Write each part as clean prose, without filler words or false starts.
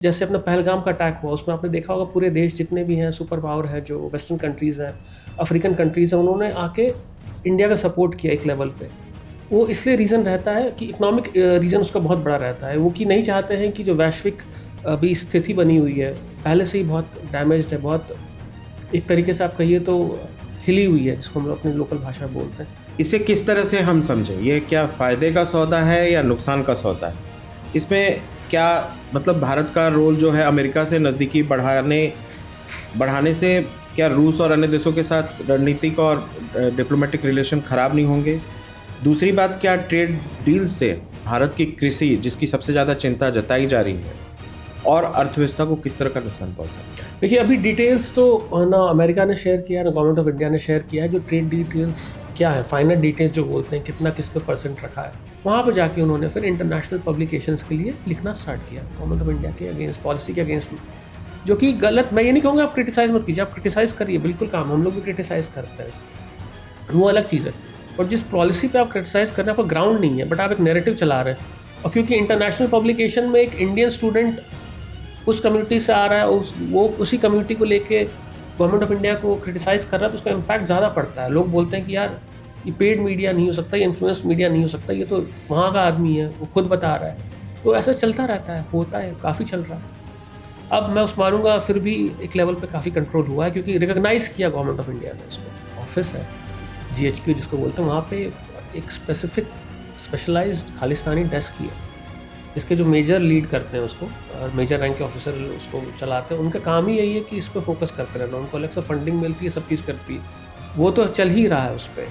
जैसे अपना पहलगाम का अटैक हुआ, उसमें आपने देखा होगा पूरे देश जितने भी हैं सुपर पावर हैं, जो वेस्टर्न कंट्रीज़ हैं, अफ्रीकन कंट्रीज़ हैं, उन्होंने आके इंडिया का सपोर्ट किया एक लेवल पे। वो इसलिए रीज़न रहता है कि इकोनॉमिक रीज़न उसका बहुत बड़ा रहता है। वो कि नहीं चाहते हैं कि जो वैश्विक अभी स्थिति बनी हुई है, पहले से ही बहुत डैमेज्ड है, बहुत एक तरीके से आप कहिए तो हिली हुई है, जिसको हम लोग अपनी लोकल भाषा में बोलते हैं। इसे किस तरह से हम समझें? ये क्या फ़ायदे का सौदा है या नुकसान का सौदा है? इसमें क्या मतलब भारत का रोल जो है अमेरिका से नज़दीकी बढ़ाने से क्या रूस और अन्य देशों के साथ रणनीतिक और डिप्लोमेटिक रिलेशन ख़राब नहीं होंगे? दूसरी बात, क्या ट्रेड डील से भारत की कृषि, जिसकी सबसे ज़्यादा चिंता जताई जा रही है, और अर्थव्यवस्था को किस तरह का नुकसान पहुँच सकता है? देखिए, अभी डिटेल्स तो ना अमेरिका ने शेयर किया, ना गवर्नमेंट ऑफ इंडिया ने शेयर किया है। जो ट्रेड डिटेल्स क्या है, फाइनल डिटेल्स जो बोलते हैं, कितना किस पे परसेंट रखा है, वहाँ पर जाके उन्होंने फिर इंटरनेशनल पब्लिकेशंस के लिए लिखना स्टार्ट किया गवर्नमेंट ऑफ इंडिया के अगेंस्ट, पॉलिसी के अगेंस्ट, जो कि गलत। मैं ये नहीं कहूँगा आप क्रिटिसाइज़ मत कीजिए, आप क्रिटिसाइज़ करिए, बिल्कुल काम, हम लोग भी क्रिटिसाइज़ करते हैं, वो अलग चीज़ है। और जिस पॉलिसी पे आप क्रिटिसाइज़ कर रहे हैं, आपका ग्राउंड नहीं है, बट आप एक नैरेटिव चला रहे हैं। और क्योंकि इंटरनेशनल पब्लिकेशन में एक इंडियन स्टूडेंट उस कम्युनिटी से आ रहा है, वो उसी कम्युनिटी को लेके गवर्नमेंट ऑफ इंडिया को क्रिटिसाइज़ कर रहा है, तो उसका इम्पैक्ट ज़्यादा पड़ता है। लोग बोलते हैं कि यार ये पेड मीडिया नहीं हो सकता, ये इन्फ्लुएंस मीडिया नहीं हो सकता, ये तो वहाँ का आदमी है, वो खुद बता रहा है। तो ऐसा चलता रहता है, होता है, काफ़ी चल रहा है। अब मैं उस मानूंगा फिर भी एक लेवल पे काफ़ी कंट्रोल हुआ है, क्योंकि रिकॉग्नाइज़ किया गवर्नमेंट ऑफ इंडिया ने इसको। ऑफिस है GHQ जिसको बोलते हैं, वहाँ पे एक स्पेसिफिक स्पेशलाइज्ड खालिस्तानी डेस्क ही है, इसके जो मेजर लीड करते हैं उसको, और मेजर रैंक के ऑफिसर उसको चलाते हैं। उनका काम ही यही है कि इस पर फोकस करते रहना, उनको अलग से फंडिंग मिलती है, सब चीज़ करती है, वो तो चल ही रहा है उस पर।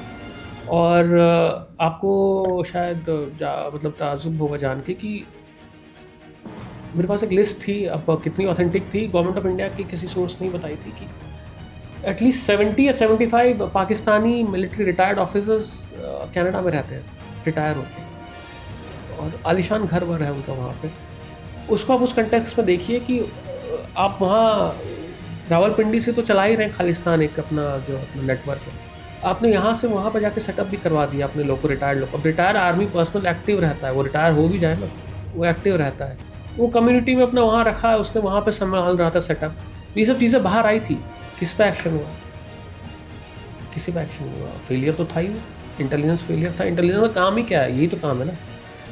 और आपको शायद मतलब ताजुब होगा जान के कि मेरे पास एक लिस्ट थी, अब कितनी ऑथेंटिक थी, गवर्नमेंट ऑफ इंडिया की किसी सोर्स ने बताई थी कि एटलीस्ट 70 या 75 Pakistani military retired officers Canada में रहते हैं, रिटायर होके, और आलिशान घर वर है उनका वहाँ पे। उसको आप उस कंटेक्स्ट में देखिए कि आप वहाँ रावलपिंडी से तो चला ही रहे हैं खालिस्तान, एक अपना जो अपना नेटवर्क है, आपने यहाँ से वहाँ पर जाके सेटअप भी करवा दिया अपने लोग को, रिटायर्ड लोग। अब रिटायर आर्मी पर्सनल एक्टिव रहता है, वो रिटायर हो भी जाए ना, वो एक्टिव रहता है, वो कम्युनिटी में अपना वहाँ रखा है उसने, वहाँ पे संभाल रहा था सेटअप। ये सब चीज़ें बाहर आई थी, किस पे एक्शन हुआ? किसी पे एक्शन हुआ? फेलियर तो था ही, इंटेलिजेंस फेलियर था। इंटेलिजेंस का काम ही क्या है? यही तो काम है ना।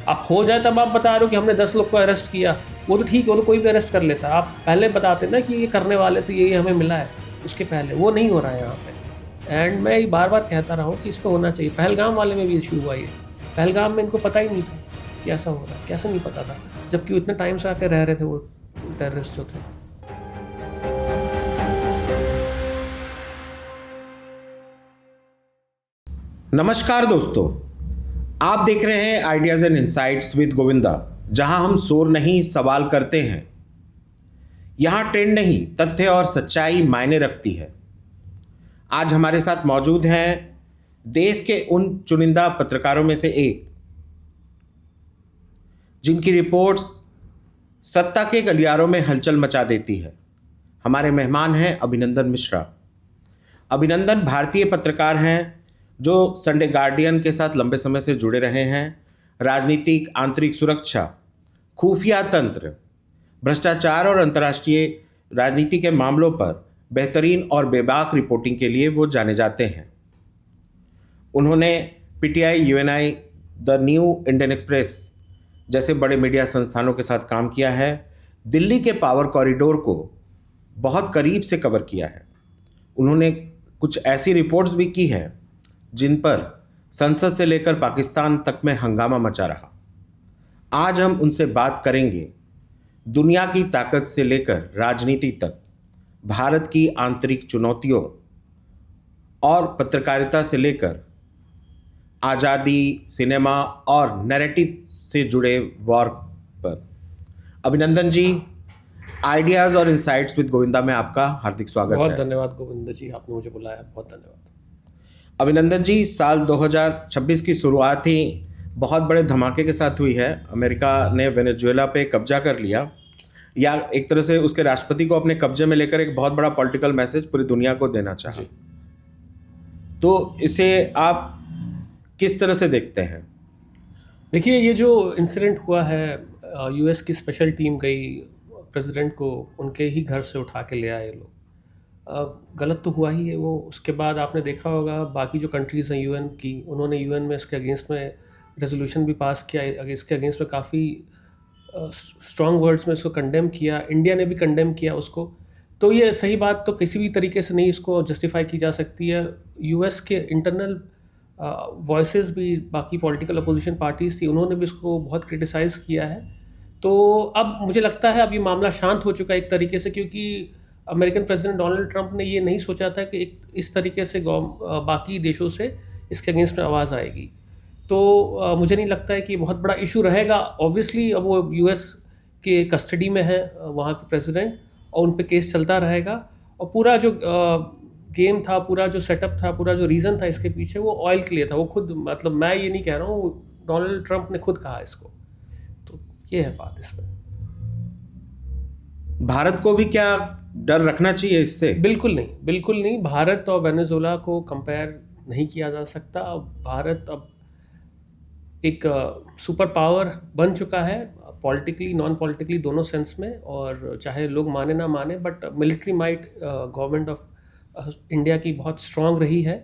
आप हो जाए तब आप बता रहे हो कि हमने 10 लोग को अरेस्ट किया, वो तो ठीक है, वो तो कोई भी अरेस्ट कर लेता। आप पहले बताते ना कि ये करने वाले थे, ये हमें मिला है, उसके पहले। वो नहीं हो रहा है यहाँ पे। एंड मैं बार बार कहता रहा हूँ कि इस पर होना चाहिए। पहलगाम वाले में भी इशू हुआ ये, पहलगाम में इनको पता ही नहीं था कि ऐसा हो रहा है, कैसे नहीं पता था, जबकि वो इतने टाइम से आके रह रहे थे वो टेररिस्ट जो थे। नमस्कार दोस्तों, आप देख रहे हैं ideas and insights with Govinda, जहां हम शोर नहीं सवाल करते हैं। यहां ट्रेंड नहीं, तथ्य और सच्चाई मायने रखती है। आज हमारे साथ मौजूद हैं देश के उन चुनिंदा पत्रकारों में से एक, जिनकी रिपोर्ट्स सत्ता के गलियारों में हलचल मचा देती है। हमारे मेहमान हैं अभिनंदन मिश्रा। अभिनंदन भारतीय पत्रकार हैं जो संडे गार्डियन के साथ लंबे समय से जुड़े रहे हैं। राजनीतिक, आंतरिक सुरक्षा, खुफिया तंत्र, भ्रष्टाचार और अंतर्राष्ट्रीय राजनीति के मामलों पर बेहतरीन और बेबाक रिपोर्टिंग के लिए वो जाने जाते हैं। उन्होंने PTI, UNI, the new Indian express जैसे बड़े मीडिया संस्थानों के साथ काम किया है। दिल्ली के पावर कॉरिडोर को बहुत करीब से कवर किया है। उन्होंने कुछ ऐसी रिपोर्ट्स भी की है जिन पर संसद से लेकर पाकिस्तान तक में हंगामा मचा रहा। आज हम उनसे बात करेंगे दुनिया की ताकत से लेकर राजनीति तक, भारत की आंतरिक चुनौतियों और पत्रकारिता से लेकर आज़ादी, सिनेमा और नैरेटिव से जुड़े वॉर पर। अभिनंदन जी, आइडियाज़ और इनसाइट्स विद गोविंदा में आपका हार्दिक स्वागत है। बहुत धन्यवाद गोविंद जी, आपने मुझे बुलाया, बहुत धन्यवाद। अभिनंदन जी, साल 2026 की शुरुआत ही बहुत बड़े धमाके के साथ हुई है। अमेरिका ने वेनेजुएला पे कब्जा कर लिया, या एक तरह से उसके राष्ट्रपति को अपने कब्जे में लेकर एक बहुत बड़ा पॉलिटिकल मैसेज पूरी दुनिया को देना चाहा। तो इसे आप किस तरह से देखते हैं? देखिए, ये जो इंसिडेंट हुआ है, US की स्पेशल टीम गई प्रेसिडेंट को उनके ही घर से उठा के ले आए लोग। गलत तो हुआ ही है वो। उसके बाद आपने देखा होगा बाकी जो कंट्रीज़ हैं यूएन की, उन्होंने यूएन में इसके अगेंस्ट में रेजोल्यूशन भी पास किया, इसके अगेंस्ट में काफ़ी स्ट्रॉन्ग वर्ड्स में इसको कंडेम किया। इंडिया ने भी कंडेम किया उसको। तो ये सही बात तो किसी भी तरीके से नहीं इसको जस्टिफाई की जा सकती है। यूएस के इंटरनल वॉइसेस भी, बाकी पॉलिटिकल अपोजिशन पार्टीज़ थी, उन्होंने भी इसको बहुत क्रिटिसाइज़ किया है। तो अब मुझे लगता है अब ये मामला शांत हो चुका है एक तरीके से, क्योंकि अमेरिकन प्रेसिडेंट डोनाल्ड ट्रंप ने ये नहीं सोचा था कि एक इस तरीके से बाकी देशों से इसके अगेंस्ट में आवाज़ आएगी। तो मुझे नहीं लगता है कि ये बहुत बड़ा इशू रहेगा। ऑब्वियसली अब वो यूएस के कस्टडी में है वहाँ के प्रेसिडेंट, और उन पे केस चलता रहेगा। और पूरा जो गेम था, पूरा जो सेटअप था, पूरा जो रीज़न था इसके पीछे, वो ऑयल के लिए था। वो खुद, मतलब मैं ये नहीं कह रहा हूँ, डोनाल्ड ट्रंप ने खुद कहा इसको। तो ये है बात इसमें। भारत को भी क्या डर रखना चाहिए इससे? बिल्कुल नहीं, बिल्कुल नहीं। भारत और वेनेजुएला को कंपेयर नहीं किया जा सकता। भारत अब एक सुपर पावर बन चुका है, पॉलिटिकली नॉन पॉलिटिकली दोनों सेंस में। और चाहे लोग माने ना माने, but military might government of India की बहुत स्ट्रांग रही है,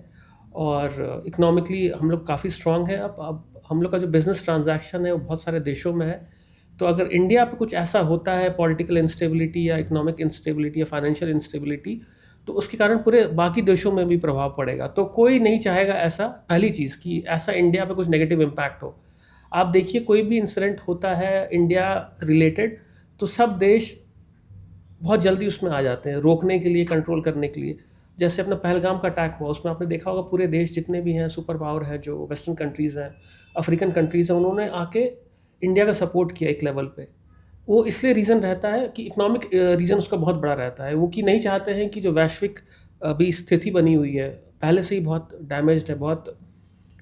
और इकोनॉमिकली हम लोग काफ़ी स्ट्रांग है। अब हम लोग का जो बिज़नेस ट्रांजैक्शन है वो बहुत सारे देशों में है। तो अगर इंडिया पे कुछ ऐसा होता है, पॉलिटिकल इंस्टेबिलिटी या इकोनॉमिक इंस्टेबिलिटी या फाइनेंशियल इंस्टेबिलिटी, तो उसके कारण पूरे बाकी देशों में भी प्रभाव पड़ेगा। तो कोई नहीं चाहेगा ऐसा, पहली चीज़, कि ऐसा इंडिया पे कुछ नेगेटिव इम्पैक्ट हो। आप देखिए कोई भी इंसिडेंट होता है इंडिया रिलेटेड, तो सब देश बहुत जल्दी उसमें आ जाते हैं रोकने के लिए, कंट्रोल करने के लिए। जैसे अपना पहलगाम का अटैक हुआ, उसमें आपने देखा होगा पूरे देश जितने भी हैं, सुपर पावर हैं, जो वेस्टर्न कंट्रीज़ हैं, अफ्रीकन कंट्रीज़ हैं, उन्होंने आके इंडिया का सपोर्ट किया एक लेवल पे। वो इसलिए रीज़न रहता है कि इकोनॉमिक रीज़न उसका बहुत बड़ा रहता है। वो कि नहीं चाहते हैं कि जो वैश्विक अभी स्थिति बनी हुई है, पहले से ही बहुत डैमेज्ड है, बहुत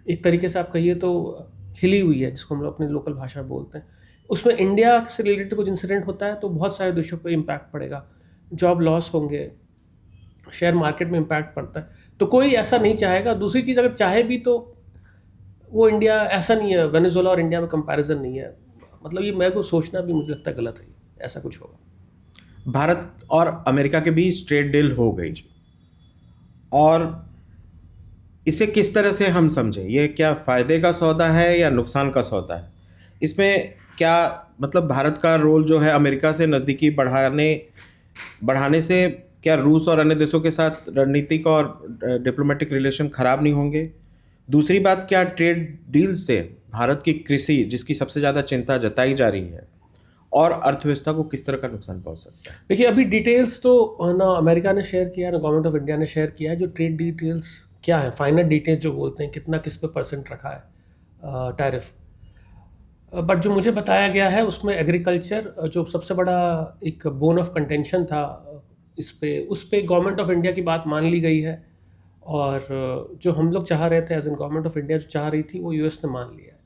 एक तरीके से आप कहिए तो हिली हुई है, जिसको हम लोग अपनी लोकल भाषा में बोलते हैं। उसमें इंडिया से रिलेटेड कुछ इंसिडेंट होता है तो बहुत सारे देशों पे इम्पैक्ट पड़ेगा, जॉब लॉस होंगे, शेयर मार्केट में इम्पैक्ट पड़ता है। तो कोई ऐसा नहीं चाहेगा। दूसरी चीज़, अगर चाहे भी तो वो इंडिया ऐसा नहीं है, वेनेजुएला और इंडिया में कंपैरिजन नहीं है। मतलब ये मेरे को सोचना भी मुझे लगता है गलत है, ऐसा कुछ होगा। भारत और अमेरिका के बीच ट्रेड डील हो गई, और इसे किस तरह से हम समझें? ये क्या फ़ायदे का सौदा है या नुकसान का सौदा है? इसमें क्या मतलब भारत का रोल जो है अमेरिका से नज़दीकी बढ़ाने से क्या रूस और अन्य देशों के साथ रणनीतिक और डिप्लोमेटिक रिलेशन ख़राब नहीं होंगे? दूसरी बात, क्या ट्रेड डील से भारत की कृषि, जिसकी सबसे ज़्यादा चिंता जताई जा रही है, और अर्थव्यवस्था को किस तरह का नुकसान पहुंच सकता है? देखिए अभी डिटेल्स तो ना अमेरिका ने शेयर किया, ना गवर्नमेंट ऑफ इंडिया ने शेयर किया है। जो ट्रेड डिटेल्स क्या है, फाइनल डिटेल्स जो बोलते हैं, कितना किस पे परसेंट रखा है टैरिफ। बट जो मुझे बताया गया है उसमें एग्रीकल्चर जो सबसे बड़ा एक बोन ऑफ कंटेंशन था, उस पे गवर्नमेंट ऑफ इंडिया की बात मान ली गई है। और जो हम लोग चाह रहे थे as an government of India जो चाह रही थी, वो यूएस ने मान लिया है।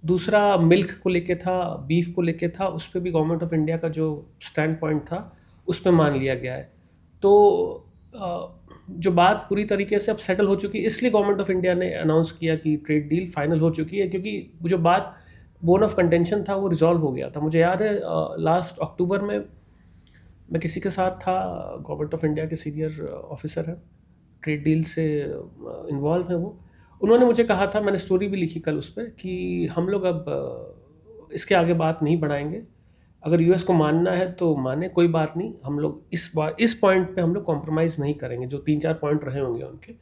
दूसरा मिल्क को लेके था, बीफ को लेके था, उस पर भी गवर्नमेंट ऑफ इंडिया का जो स्टैंड पॉइंट था उस पर मान लिया गया है। तो जो बात पूरी तरीके से अब सेटल हो चुकी है, इसलिए गवर्नमेंट ऑफ इंडिया ने अनाउंस किया कि ट्रेड डील फाइनल हो चुकी है, क्योंकि जो बात बोन ऑफ कंटेंशन था वो रिजॉल्व हो गया था। मुझे याद है लास्ट अक्टूबर में मैं किसी के साथ था, गवर्नमेंट ऑफ इंडिया के सीनियर ऑफिसर है, ट्रेड डील से इन्वॉल्व है वो। उन्होंने मुझे कहा था, मैंने स्टोरी भी लिखी कल उस पर, कि हम लोग अब इसके आगे बात नहीं बढ़ाएंगे। अगर यूएस को मानना है तो माने, कोई बात नहीं, हम लोग इस पॉइंट पे हम लोग कॉम्प्रोमाइज़ नहीं करेंगे, जो 3-4 पॉइंट रहे होंगे उनके।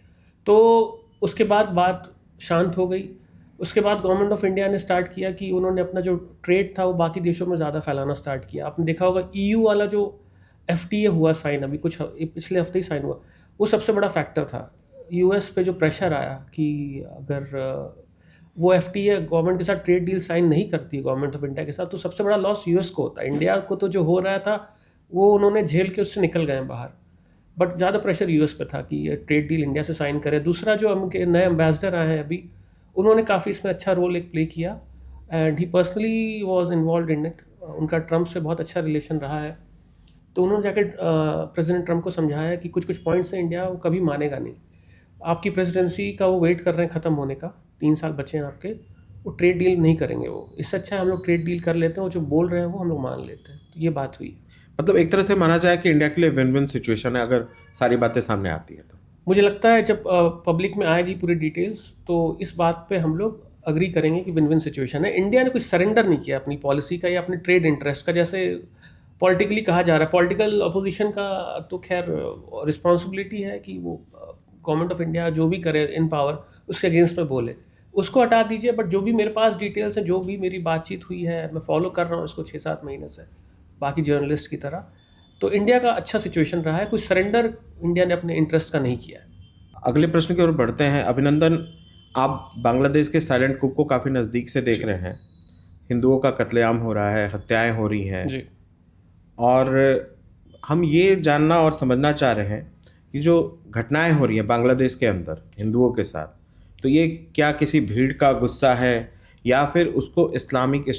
तो उसके बाद बात शांत हो गई। उसके बाद गवर्नमेंट ऑफ इंडिया ने स्टार्ट किया कि उन्होंने अपना जो ट्रेड था वो बाकी देशों में ज़्यादा फैलाना स्टार्ट किया। आपने देखा होगा ईयू वाला जो एफटीए हुआ साइन, अभी कुछ पिछले हफ्ते ही साइन हुआ, वो सबसे बड़ा फैक्टर था। यूएस पे जो प्रेशर आया कि अगर वो एफटीए गवर्नमेंट के साथ ट्रेड डील साइन नहीं करती गवर्नमेंट ऑफ इंडिया के साथ, तो सबसे बड़ा लॉस यूएस को होता है। इंडिया को तो जो हो रहा था वो उन्होंने झेल के उससे निकल गए बाहर, बट ज़्यादा प्रेशर यूएस पे था कि ये ट्रेड डील इंडिया से साइन करे। दूसरा जो उनके नए एम्बेसडर आए हैं अभी, उन्होंने काफ़ी इसमें अच्छा रोल एक प्ले किया, and he personally was involve in it. उनका ट्रंप से बहुत अच्छा रिलेशन रहा है। तो उन्होंने जाकर प्रेसिडेंट ट्रंप को समझाया कि कुछ कुछ पॉइंट्स हैं इंडिया वो कभी मानेगा नहीं। आपकी प्रेसिडेंसी का वो वेट कर रहे हैं ख़त्म होने का, 3 साल बचे हैं आपके, वो ट्रेड डील नहीं करेंगे वो। इससे अच्छा है हम लोग ट्रेड डील कर लेते हैं, वो जो बोल रहे हैं वो हम लोग मान लेते हैं। तो ये बात हुई। मतलब एक तरह से माना जाए कि इंडिया के लिए विन विन सिचुएशन है अगर सारी बातें सामने आती है तो। मुझे लगता है जब पब्लिक में आएगी पूरी डिटेल्स तो इस बात पे हम लोग अग्री करेंगे कि विन विन सिचुएशन है। इंडिया ने कुछ सरेंडर नहीं किया अपनी पॉलिसी का या अपने ट्रेड इंटरेस्ट का, जैसे पॉलिटिकली कहा जा रहा है। पॉलिटिकल अपोजिशन का तो खैर रिस्पॉन्सिबिलिटी है कि वो गवर्नमेंट ऑफ इंडिया जो भी करे इन पावर उसके अगेंस्ट में बोले, उसको हटा दीजिए। बट जो भी मेरे पास डिटेल्स हैं, जो भी मेरी बातचीत हुई है, मैं फॉलो कर रहा हूँ इसको 6-7 महीने से बाकी जर्नलिस्ट की तरह, तो इंडिया का अच्छा सिचुएशन रहा है। कुछ सरेंडर इंडिया ने अपने इंटरेस्ट का नहीं किया है। अगले प्रश्न की ओर बढ़ते हैं। अभिनंदन, आप बांग्लादेश के साइलेंट कुक को काफ़ी नज़दीक से देख रहे हैं। हिंदुओं का कत्लेआम हो रहा है, हत्याएं हो रही हैं, जी। और हम ये जानना और समझना चाह रहे हैं कि जो घटनाएं हो रही हैं बांग्लादेश के अंदर हिंदुओं के साथ, तो ये क्या किसी भीड़ का गुस्सा है या फिर उसको इस्लामिक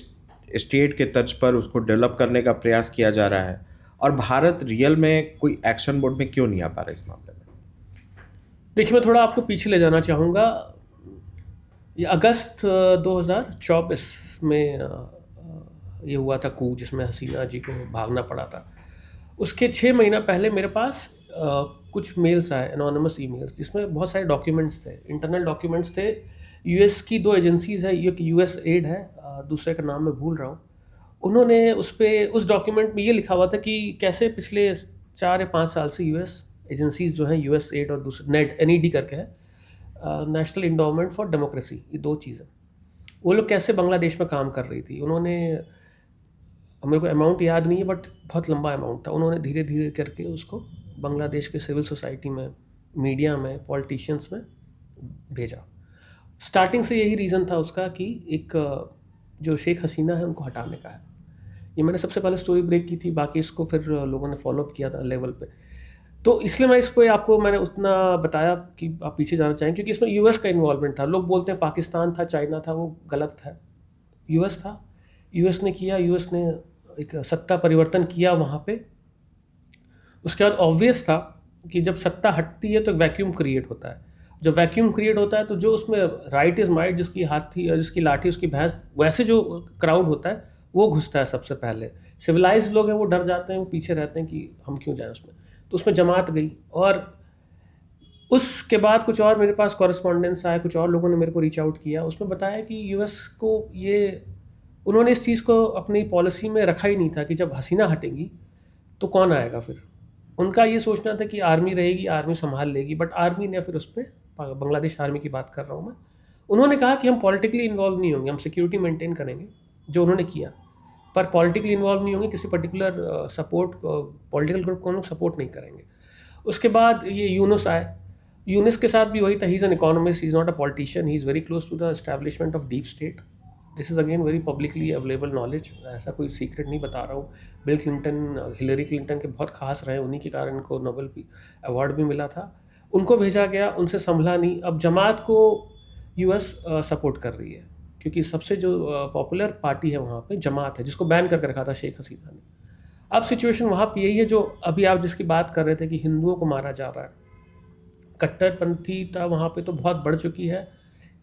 स्टेट के तर्ज पर उसको डेवलप करने का प्रयास किया जा रहा है, और भारत रियल में कोई एक्शन मोड में क्यों नहीं आ पा रहा इस मामले में? देखिए, मैं थोड़ा आपको पीछे ले जाना चाहूँगा। ये अगस्त 2024 में ये हुआ था कू, जिसमें हसीना जी को भागना पड़ा था। उसके 6 महीना पहले मेरे पास कुछ मेल्स आए, एनोनिमस ईमेल्स, जिसमें बहुत सारे डॉक्यूमेंट्स थे, इंटरनल डॉक्यूमेंट्स थे। यूएस की 2 एजेंसीज़ है, एक यूएस एड है, दूसरे का नाम मैं भूल रहा हूँ। उन्होंने उस डॉक्यूमेंट में ये लिखा हुआ था कि कैसे पिछले 4 या 5 साल से यूएस एजेंसीज जो हैं, यूएस एड और दूसरे नेट एनईडी करके है, नेशनल इंडोमेंट फॉर डेमोक्रेसी, ये 2 चीज़ें, वो लोग कैसे बांग्लादेश में काम कर रही थी। उन्होंने, मेरे को अमाउंट याद नहीं है बट बहुत लंबा अमाउंट था, उन्होंने धीरे धीरे करके उसको बांग्लादेश के सिविल सोसाइटी में, मीडिया में, पॉलिटिशियंस में भेजा। स्टार्टिंग से यही रीज़न था उसका कि एक जो शेख हसीना है उनको हटाने का है। ये मैंने सबसे पहले स्टोरी ब्रेक की थी, बाकी इसको फिर लोगों ने फॉलोअप किया था लेवल पे। तो इसलिए मैं इसको आपको मैंने उतना बताया कि आप पीछे जाना चाहें, क्योंकि इसमें यूएस का इन्वॉल्वमेंट था। लोग बोलते हैं पाकिस्तान था, चाइना था, वो गलत था। यूएस था, यूएस ने किया, यूएस ने एक सत्ता परिवर्तन किया वहाँ पे। उसके बाद ऑब्वियस था कि जब सत्ता हटती है तो एक वैक्यूम क्रिएट होता है। जब वैक्यूम क्रिएट होता है तो जो उसमें राइट इज माइट, जिसकी हाथी, जिसकी लाठी उसकी भैंस, वैसे जो क्राउड होता है वो घुसता है सबसे पहले। सिविलाइज लोग हैं वो डर जाते हैं, वो पीछे रहते हैं कि हम क्यों जाएं उसमें। तो उसमें जमात गई, और उसके बाद कुछ और मेरे पास कॉरेस्पॉन्डेंस आया, कुछ और लोगों ने मेरे को रीच आउट किया, उसमें बताया कि यूएस को ये, उन्होंने इस चीज़ को अपनी पॉलिसी में रखा ही नहीं था कि जब हसीना हटेंगी तो कौन आएगा फिर। उनका ये सोचना था कि आर्मी रहेगी, आर्मी संभाल लेगी, बट आर्मी ने फिर उस पर, बांग्लादेश आर्मी की बात कर रहा हूँ मैं, उन्होंने कहा कि हम पॉलिटिकली इन्वॉल्व नहीं होंगे, हम सिक्योरिटी मेंटेन करेंगे, जो उन्होंने किया, पर पॉलिटिकली इन्वॉल्व नहीं होंगे, किसी पर्टिकुलर सपोर्ट, पॉलिटिकल ग्रुप को हम लोग सपोर्ट नहीं करेंगे। उसके बाद ये यूनुस आए, यूनुस के साथ भी वही था, he is an economist, he is not a politician, he is very close to the establishment of deep state. This is again very publicly available knowledge, ऐसा कोई सीक्रेट नहीं बता रहा हूँ। बिल क्लिंटन, हिलरी क्लिंटन के बहुत खास रहे, उन्हीं के कारण इनको नोबेल अवार्ड भी मिला था। उनको भेजा गया, उनसे संभला नहीं। अब जमात को यूएस सपोर्ट कर रही है, क्योंकि सबसे जो पॉपुलर पार्टी है वहाँ पे जमात है, जिसको बैन करके रखा था शेख हसीना ने। अब सिचुएशन वहाँ पे यही है जो अभी आप जिसकी बात कर रहे थे कि हिंदुओं को मारा जा रहा है, कट्टरपंथीता वहाँ पे तो बहुत बढ़ चुकी है।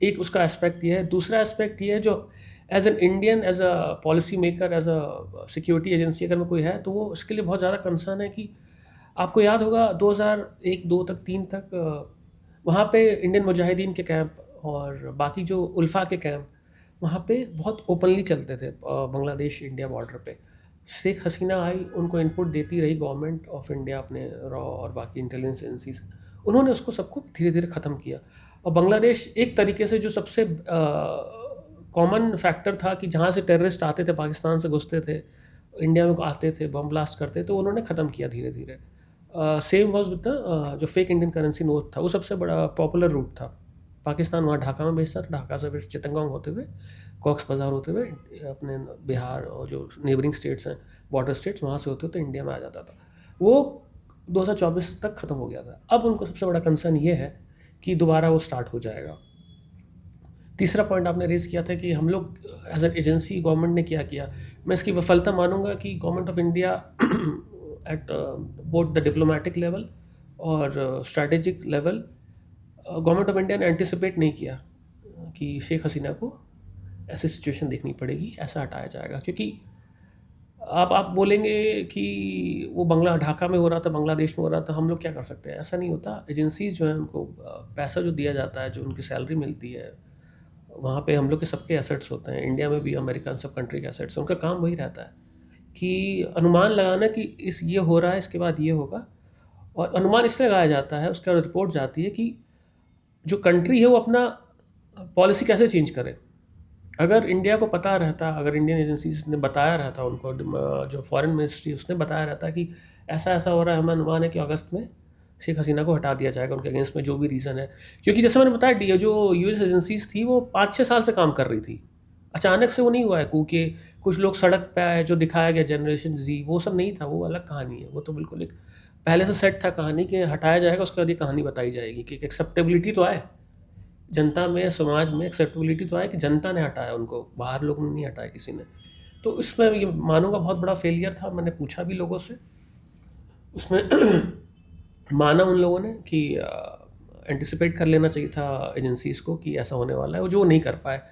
एक उसका एस्पेक्ट ये है। दूसरा एस्पेक्ट ये है, जो as an Indian, as a policy maker, as a security agency अगर में कोई है तो वो उसके लिए बहुत ज़्यादा कंसर्न है कि आपको याद होगा 2001, 2 तक, 3 तक वहाँ पे इंडियन मुजाहिदीन के कैंप और बाकी जो उल्फा के कैंप वहाँ पे बहुत ओपनली चलते थे बांग्लादेश इंडिया बॉर्डर पे। शेख हसीना आई, उनको इनपुट देती रही गवर्नमेंट ऑफ इंडिया, अपने रॉ और बाकी इंटेलिजेंस एजेंसीज, उन्होंने उसको सबको धीरे धीरे ख़त्म किया। और बांग्लादेश एक तरीके से जो सबसे कॉमन फैक्टर था कि जहाँ से टेररिस्ट आते थे, पाकिस्तान से घुसते थे, इंडिया में आते थे, बम ब्लास्ट करते, तो उन्होंने ख़त्म किया धीरे धीरे। सेम वॉज विद द जो फेक इंडियन करेंसी नोट था, वो सबसे बड़ा पॉपुलर रूट था। पाकिस्तान वहाँ ढाका में भेजता था, ढाका से फिर चितंगोंग होते हुए, कॉक्स बाज़ार होते हुए अपने बिहार और जो नेबरिंग स्टेट्स हैं, बॉर्डर स्टेट्स, वहाँ से होते होते इंडिया में आ जाता था। वो 2024 तक ख़त्म हो गया था। अब उनको सबसे बड़ा कंसर्न ये है कि दोबारा वो स्टार्ट हो जाएगा। तीसरा पॉइंट आपने रेज़ किया था कि हम लोग एज एन एजेंसी गवर्नमेंट ने क्या किया। मैं इसकी विफलता मानूंगा कि government of India at both the diplomatic level और strategic level, government of India ने एंटिसिपेट नहीं किया कि शेख हसीना को ऐसी सिचुएशन देखनी पड़ेगी, ऐसा हटाया जाएगा। क्योंकि आप बोलेंगे कि वो ढाका में हो रहा था, बांग्लादेश में हो रहा था, हम लोग क्या कर सकते हैं? ऐसा नहीं होता। एजेंसीज जो हैं उनको पैसा जो दिया जाता है, जो उनकी सैलरी मिलती है, वहाँ पे हम लोग के सबके एसेट्स होते हैं। इंडिया में भी अमेरिकन सब कंट्री के एसेट्स हैं। उनका काम वही रहता है कि अनुमान लगाना कि ये हो रहा है, इसके बाद ये होगा। और अनुमान इससे लगाया जाता है, उसके बाद रिपोर्ट जाती है कि जो कंट्री है वो अपना पॉलिसी कैसे चेंज करे। अगर इंडिया को पता रहता, अगर इंडियन एजेंसीज ने बताया रहता उनको, जो फॉरेन मिनिस्ट्री उसने बताया रहता कि ऐसा ऐसा हो रहा है, हमें अनुमान है कि अगस्त में शेख हसीना को हटा दिया जाएगा उनके अगेंस्ट में, जो भी रीज़न है। क्योंकि जैसे मैंने बताया, जो यूएस एजेंसीज थी वो 5-6 साल से काम कर रही थी। अचानक से वो नहीं हुआ है, क्योंकि कुछ लोग सड़क पे आए, जो दिखाया गया जनरेशन जी, वो सब नहीं था। वो अलग कहानी है। वो तो बिल्कुल एक पहले से सेट था कहानी कि हटाया जाएगा, उसके बाद ये कहानी बताई जाएगी कि एक्सेप्टेबिलिटी तो आए जनता में, समाज में एक्सेप्टेबिलिटी तो आए कि जनता ने हटाया उनको, बाहर लोगों ने नहीं हटाया किसी ने। तो इसमें ये मानूंगा बहुत बड़ा फेलियर था। मैंने पूछा भी लोगों से, उसमें माना उन लोगों ने कि एंटिसिपेट कर लेना चाहिए था एजेंसीज़ को कि ऐसा होने वाला है, और जो नहीं कर पाए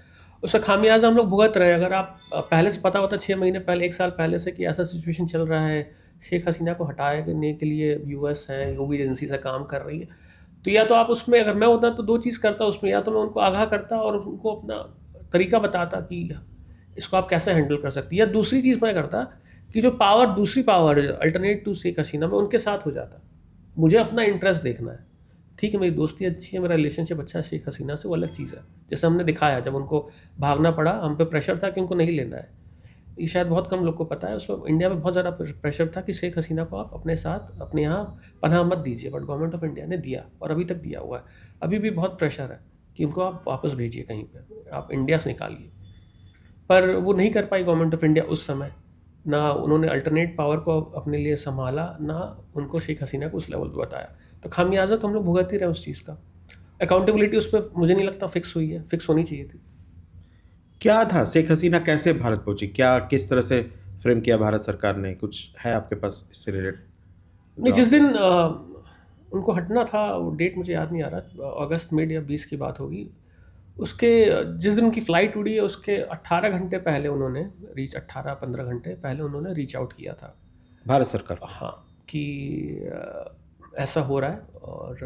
उसका खामियाजा हम लोग भुगत रहे हैं। अगर आप पहले से पता होता 6 महीने पहले, 1 साल पहले से कि ऐसा सिचुएशन चल रहा है, शेख हसीना को हटाने के लिए यूएस है, जो भी एजेंसी से काम कर रही है, तो या तो आप उसमें, अगर मैं होता तो 2 चीज़ करता उसमें। या तो मैं उनको आगाह करता और उनको अपना तरीका बताता कि इसको आप कैसे हैंडल कर सकती है, या दूसरी चीज़ मैं करता कि जो दूसरी power alternate to Sheikh Hasina, मैं उनके साथ हो जाता। मुझे अपना इंटरेस्ट देखना है। ठीक है, मेरी दोस्ती अच्छी है, मेरा रिलेशनशिप अच्छा है शेख हसीना से, वो अलग चीज़ है। जैसे हमने दिखाया, जब उनको भागना पड़ा, हम पे प्रेशर था कि उनको नहीं लेना है। ये शायद बहुत कम लोग को पता है। उसमें इंडिया में बहुत ज़्यादा प्रेशर था कि शेख हसीना को आप अपने साथ, अपने यहाँ पनाह मत दीजिए, बट गवर्नमेंट ऑफ इंडिया ने दिया, और अभी तक दिया हुआ है। अभी भी बहुत प्रेशर है कि उनको आप वापस भेजिए कहीं पर, आप इंडिया से निकालिए। पर वो नहीं कर पाई गवर्नमेंट ऑफ इंडिया उस समय। ना उन्होंने अल्टरनेट पावर को अपने लिए संभाला, ना उनको शेख हसीना को उस लेवल पर बताया। तो खामियाजा तो हम लोग भुगत ही रहे उस चीज़ का। अकाउंटेबिलिटी उस पर मुझे नहीं लगता फिक्स हुई है, फिक्स होनी चाहिए थी। क्या था शेख हसीना, कैसे भारत पहुंची, क्या किस तरह से फ्रेम किया भारत सरकार ने? कुछ है आपके पास इससे रिलेटेड? नहीं, जिस दिन उनको हटना था, वो डेट मुझे याद नहीं आ रहा, अगस्त मिड या 20 की बात होगी। उसके जिस दिन उनकी फ़्लाइट उड़ी है, उसके 18 घंटे पहले उन्होंने 18-15 घंटे पहले उन्होंने रीच आउट किया था भारत सरकार? हाँ, कि ऐसा हो रहा है। और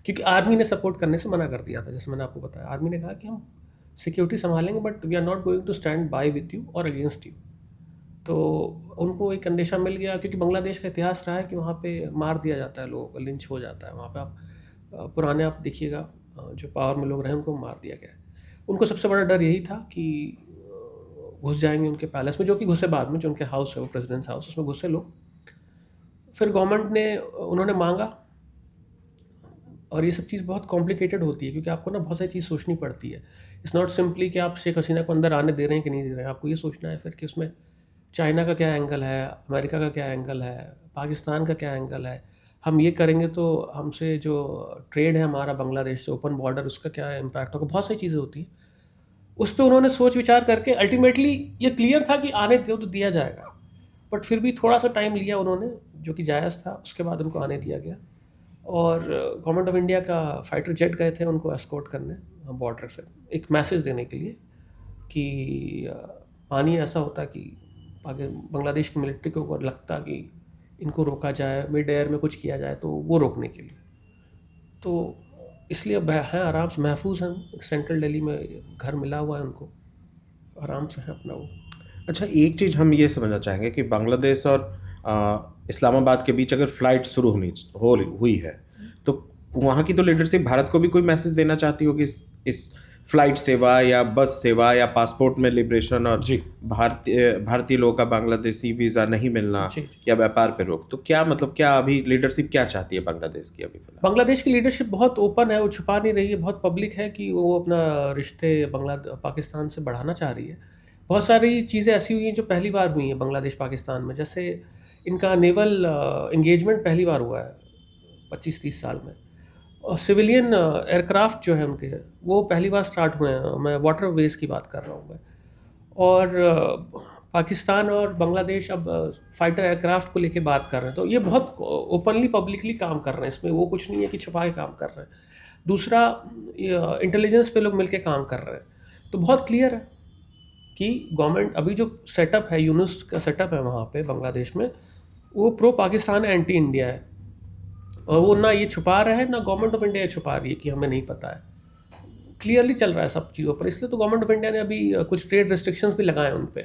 क्योंकि आर्मी ने सपोर्ट करने से मना कर दिया था, जैसे मैंने आपको बताया। आर्मी ने कहा कि हम सिक्योरिटी संभालेंगे, but we are not going to stand by with you और अगेंस्ट यू। तो उनको एक अंदेशा मिल गया, क्योंकि बांग्लादेश का इतिहास रहा है कि वहाँ पे मार दिया जाता है लोगों को, लिंच हो जाता है वहाँ पे। आप पुराने आप देखिएगा, जो पावर में लोग रहे उनको मार दिया गया है। उनको सबसे बड़ा डर यही था कि घुस जाएंगे उनके पैलेस में, जो कि घुसे बाद में, जो उनके हाउस है वो प्रेसिडेंट्स हाउस, उसमें घुसे लोग। फिर गवर्नमेंट ने, उन्होंने मांगा। और ये सब चीज़ बहुत कॉम्प्लिकेटेड होती है, क्योंकि आपको ना बहुत सारी चीज़ सोचनी पड़ती है। इट्स नॉट सिंपली कि आप शेख हसीना को अंदर आने दे रहे हैं कि नहीं दे रहे हैं। आपको ये सोचना है फिर कि उसमें चाइना का क्या एंगल है, अमेरिका का क्या एंगल है, पाकिस्तान का क्या एंगल है। हम ये करेंगे तो हमसे जो ट्रेड है हमारा बांग्लादेश से, ओपन बॉर्डर, उसका क्या इम्पैक्ट होगा। बहुत सारी चीज़ें होती हैं। उस पर उन्होंने सोच विचार करके अल्टीमेटली ये क्लियर था कि आने दो तो दिया जाएगा, बट फिर भी थोड़ा सा टाइम लिया उन्होंने, जो कि जायज़ था। उसके बाद उनको आने दिया गया, और गवर्नमेंट ऑफ इंडिया का फाइटर जेट गए थे उनको एस्कॉर्ट करने बॉर्डर से, एक मैसेज देने के लिए कि पानी ऐसा होता कि बांग्लादेश की मिलिट्री को अगर लगता कि इनको रोका जाए, मिड एयर में कुछ किया जाए, तो वो रोकने के लिए। तो इसलिए अब हैं, आराम से महफूज हैं। सेंट्रल दिल्ली में घर मिला हुआ है उनको, आराम से है अपना वो। अच्छा, एक चीज़ हम ये समझना चाहेंगे कि बांग्लादेश और इस्लामाबाद के बीच अगर फ़्लाइट शुरू हुई है, तो वहाँ की तो लीडरशिप भारत को भी कोई मैसेज देना चाहती होगी, इस फ्लाइट सेवा या बस सेवा या पासपोर्ट में लिबरेशन, और भारतीय लोगों का बांग्लादेशी वीज़ा नहीं मिलना, या व्यापार पे रोक। तो क्या मतलब, क्या अभी लीडरशिप क्या चाहती है बांग्लादेश की? अभी बांग्लादेश की लीडरशिप बहुत ओपन है, वो छुपा नहीं रही है, बहुत पब्लिक है कि वो अपना रिश्ते पाकिस्तान से बढ़ाना चाह रही है। बहुत सारी चीज़ें ऐसी हुई हैं जो पहली बार हुई हैं बांग्लादेश पाकिस्तान में। जैसे इनका नेवल एंगेजमेंट पहली बार हुआ है 25-30 साल में, और सिविलियन एयरक्राफ्ट जो है उनके, वो पहली बार स्टार्ट हुए हैं। मैं वाटरवेज की बात कर रहा हूँ मैं। और पाकिस्तान और बांग्लादेश अब फाइटर एयरक्राफ्ट को लेके बात कर रहे हैं। तो ये बहुत ओपनली पब्लिकली काम कर रहे हैं, इसमें वो कुछ नहीं है कि छुपा के काम कर रहे हैं। दूसरा, इंटेलिजेंस पे लोग मिलके काम कर रहे हैं। तो बहुत क्लियर है कि गवर्नमेंट अभी जो सेटअप है, यूनुस का सेटअप है वहाँ पे बांग्लादेश में, वो प्रो पाकिस्तान एंटी इंडिया है। और वो ना ये छुपा रहा है, ना गवर्नमेंट ऑफ इंडिया छुपा रही है कि हमें नहीं पता है, क्लियरली चल रहा है सब चीज़ों पर। इसलिए तो गवर्नमेंट ऑफ इंडिया ने अभी कुछ ट्रेड रिस्ट्रिक्शंस भी लगाए उन पर।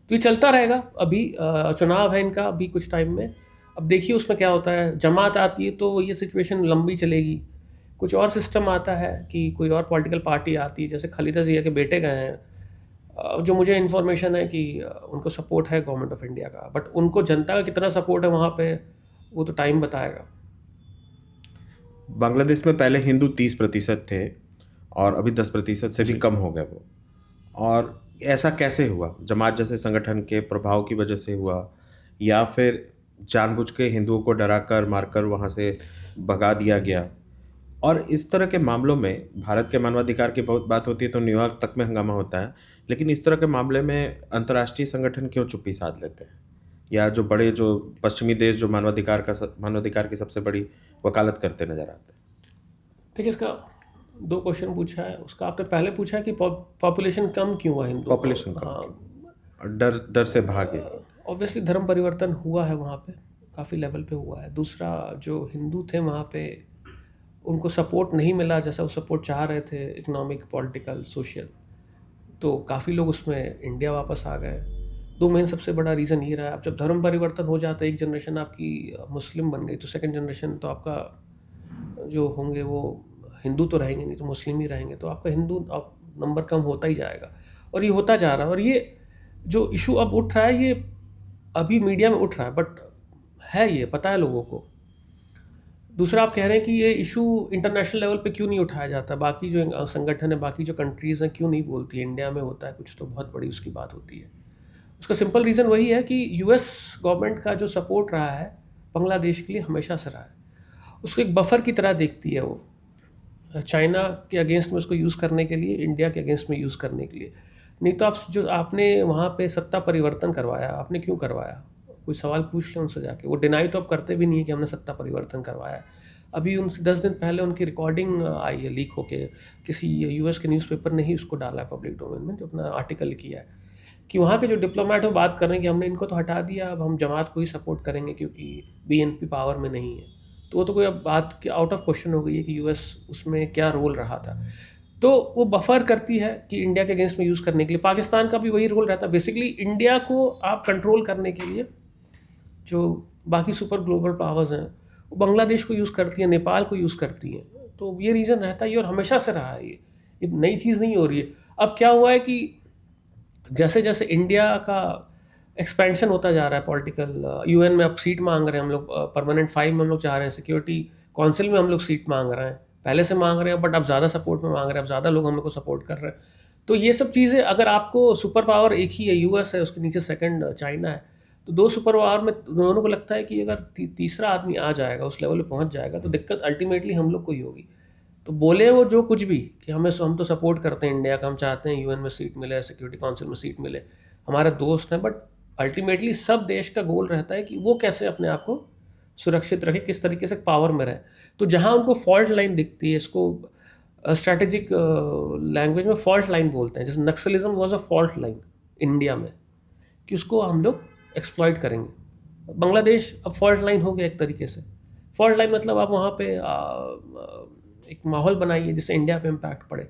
तो ये चलता रहेगा। अभी चुनाव है इनका अभी कुछ टाइम में, अब देखिए उसमें क्या होता है। जमात आती है तो ये सिचुएशन लंबी चलेगी। कुछ और सिस्टम आता है कि कोई और पॉलिटिकल पार्टी आती है, जैसे खालिदा जिया के बेटे गए हैं, जो मुझे इन्फॉर्मेशन है कि उनको सपोर्ट है गवर्नमेंट ऑफ इंडिया का, बट उनको जनता का कितना सपोर्ट है वहाँ पे वो तो टाइम बताएगा। बांग्लादेश में पहले हिंदू 30% थे और अभी 10% से भी कम हो गए वो। और ऐसा कैसे हुआ? जमात जैसे संगठन के प्रभाव की वजह से हुआ, या फिर जानबूझ के हिंदुओं को डराकर मारकर वहाँ से भगा दिया गया? और इस तरह के मामलों में भारत के मानवाधिकार की बहुत बात होती है तो न्यूयॉर्क तक में हंगामा होता है, लेकिन इस तरह के मामले में अंतर्राष्ट्रीय संगठन क्यों चुप्पी साध लेते हैं? या जो बड़े जो पश्चिमी देश जो मानवाधिकार की सबसे बड़ी वकालत करते नजर आते हैं? देखिए, इसका 2 क्वेश्चन पूछा है। उसका आपने पहले पूछा कि पॉपुलेशन कम क्यों हुआ हिंदू, पॉपुलेशन कम क्यों? डर से भागे। ऑब्वियसली धर्म परिवर्तन हुआ है वहाँ पे, काफ़ी लेवल पे हुआ है। दूसरा, जो हिंदू थे वहाँ पे उनको सपोर्ट नहीं मिला जैसा वो सपोर्ट चाह रहे थे, इकोनॉमिक, पॉलिटिकल, सोशल, तो काफ़ी लोग उसमें इंडिया वापस आ गए। 2 मेन सबसे बड़ा रीज़न ये रहा है। अब जब धर्म परिवर्तन हो जाता है, एक जनरेशन आपकी मुस्लिम बन गई तो सेकंड जनरेशन तो आपका जो होंगे वो हिंदू तो रहेंगे नहीं तो मुस्लिम ही रहेंगे, तो आपका हिंदू अब नंबर कम होता ही जाएगा। और ये होता जा रहा है। और ये जो इशू अब उठ रहा है ये अभी मीडिया में उठ रहा है, बट है ये पता है लोगों को। दूसरा, आप कह रहे हैं कि ये इशू इंटरनेशनल लेवल पे क्यों नहीं उठाया जाता, बाकी जो संगठन है, बाकी जो कंट्रीज़ हैं क्यों नहीं बोलती, इंडिया में होता है कुछ तो बहुत बड़ी उसकी बात होती है। उसका सिंपल रीज़न वही है कि यूएस गवर्नमेंट का जो सपोर्ट रहा है बांग्लादेश के लिए हमेशा से रहा है। उसको एक बफर की तरह देखती है वो, चाइना के अगेंस्ट में उसको यूज़ करने के लिए, इंडिया के अगेंस्ट में यूज़ करने के लिए। नहीं तो आपने वहाँ पे सत्ता परिवर्तन करवाया, आपने क्यों करवाया? कोई सवाल पूछ लें उनसे जाके। वो डिनाई तो अब करते भी नहीं है कि हमने सत्ता परिवर्तन करवाया। अभी उनसे 10 दिन पहले उनकी रिकॉर्डिंग आई है लीक होके, किसी यूएस के न्यूज़पेपर ने ही उसको डाला है पब्लिक डोमेन में, जो अपना आर्टिकल किया है कि वहाँ के जो डिप्लोमेट हो बात कर रहे हैं कि हमने इनको तो हटा दिया, अब हम जमात को ही सपोर्ट करेंगे क्योंकि बीएनपी पावर में नहीं है। तो वो तो कोई अब बात आउट ऑफ क्वेश्चन हो गई है कि यूएस उसमें क्या रोल रहा था। तो वो बफर करती है कि इंडिया के अगेंस्ट में यूज़ करने के लिए। पाकिस्तान का भी वही रोल रहता है। बेसिकली इंडिया को आप कंट्रोल करने के लिए जो बाकी सुपर ग्लोबल पावर्स हैं वो बांग्लादेश को यूज़ करती हैं, नेपाल को यूज़ करती हैं। तो ये रीज़न रहता है और हमेशा से रहा है। ये नई चीज़ नहीं हो रही है। अब क्या हुआ है कि जैसे जैसे इंडिया का एक्सपेंशन होता जा रहा है पॉलिटिकल, यूएन में अब सीट मांग रहे हैं हम लोग, परमानेंट 5 में हम लोग चाह रहे हैं, सिक्योरिटी काउंसिल में हम लोग सीट मांग रहे हैं, पहले से मांग रहे हैं बट अब ज़्यादा सपोर्ट में मांग रहे हैं, अब ज़्यादा लोग हम लोग को सपोर्ट कर रहे हैं। तो ये सब चीज़ें, अगर आपको सुपर पावर एक ही है, यूएस है, उसके नीचे सेकंड चाइना है, तो 2 सुपर पावर में दोनों को लगता है कि अगर तीसरा आदमी आ जाएगा, उस लेवल पे पहुंच जाएगा, तो दिक्कत अल्टीमेटली हम लोग को ही होगी। तो बोले वो जो कुछ भी कि हम तो सपोर्ट करते हैं इंडिया का, हम चाहते हैं यूएन में सीट मिले, सिक्योरिटी काउंसिल में सीट मिले, हमारे दोस्त हैं, बट अल्टीमेटली सब देश का गोल रहता है कि वो कैसे अपने आप को सुरक्षित रखे, किस तरीके से पावर में रहे। तो जहाँ उनको फॉल्ट लाइन दिखती है, इसको स्ट्रैटेजिक लैंग्वेज में फॉल्ट लाइन बोलते हैं, जैसे Naxalism was a fault line India में, कि उसको हम लोग एक्सप्लॉइट करेंगे। बांग्लादेश अब फॉल्ट लाइन हो गया एक तरीके से। फॉल्ट लाइन मतलब आप वहाँ पे एक माहौल बनाइए जिससे इंडिया पे इम्पैक्ट पड़े।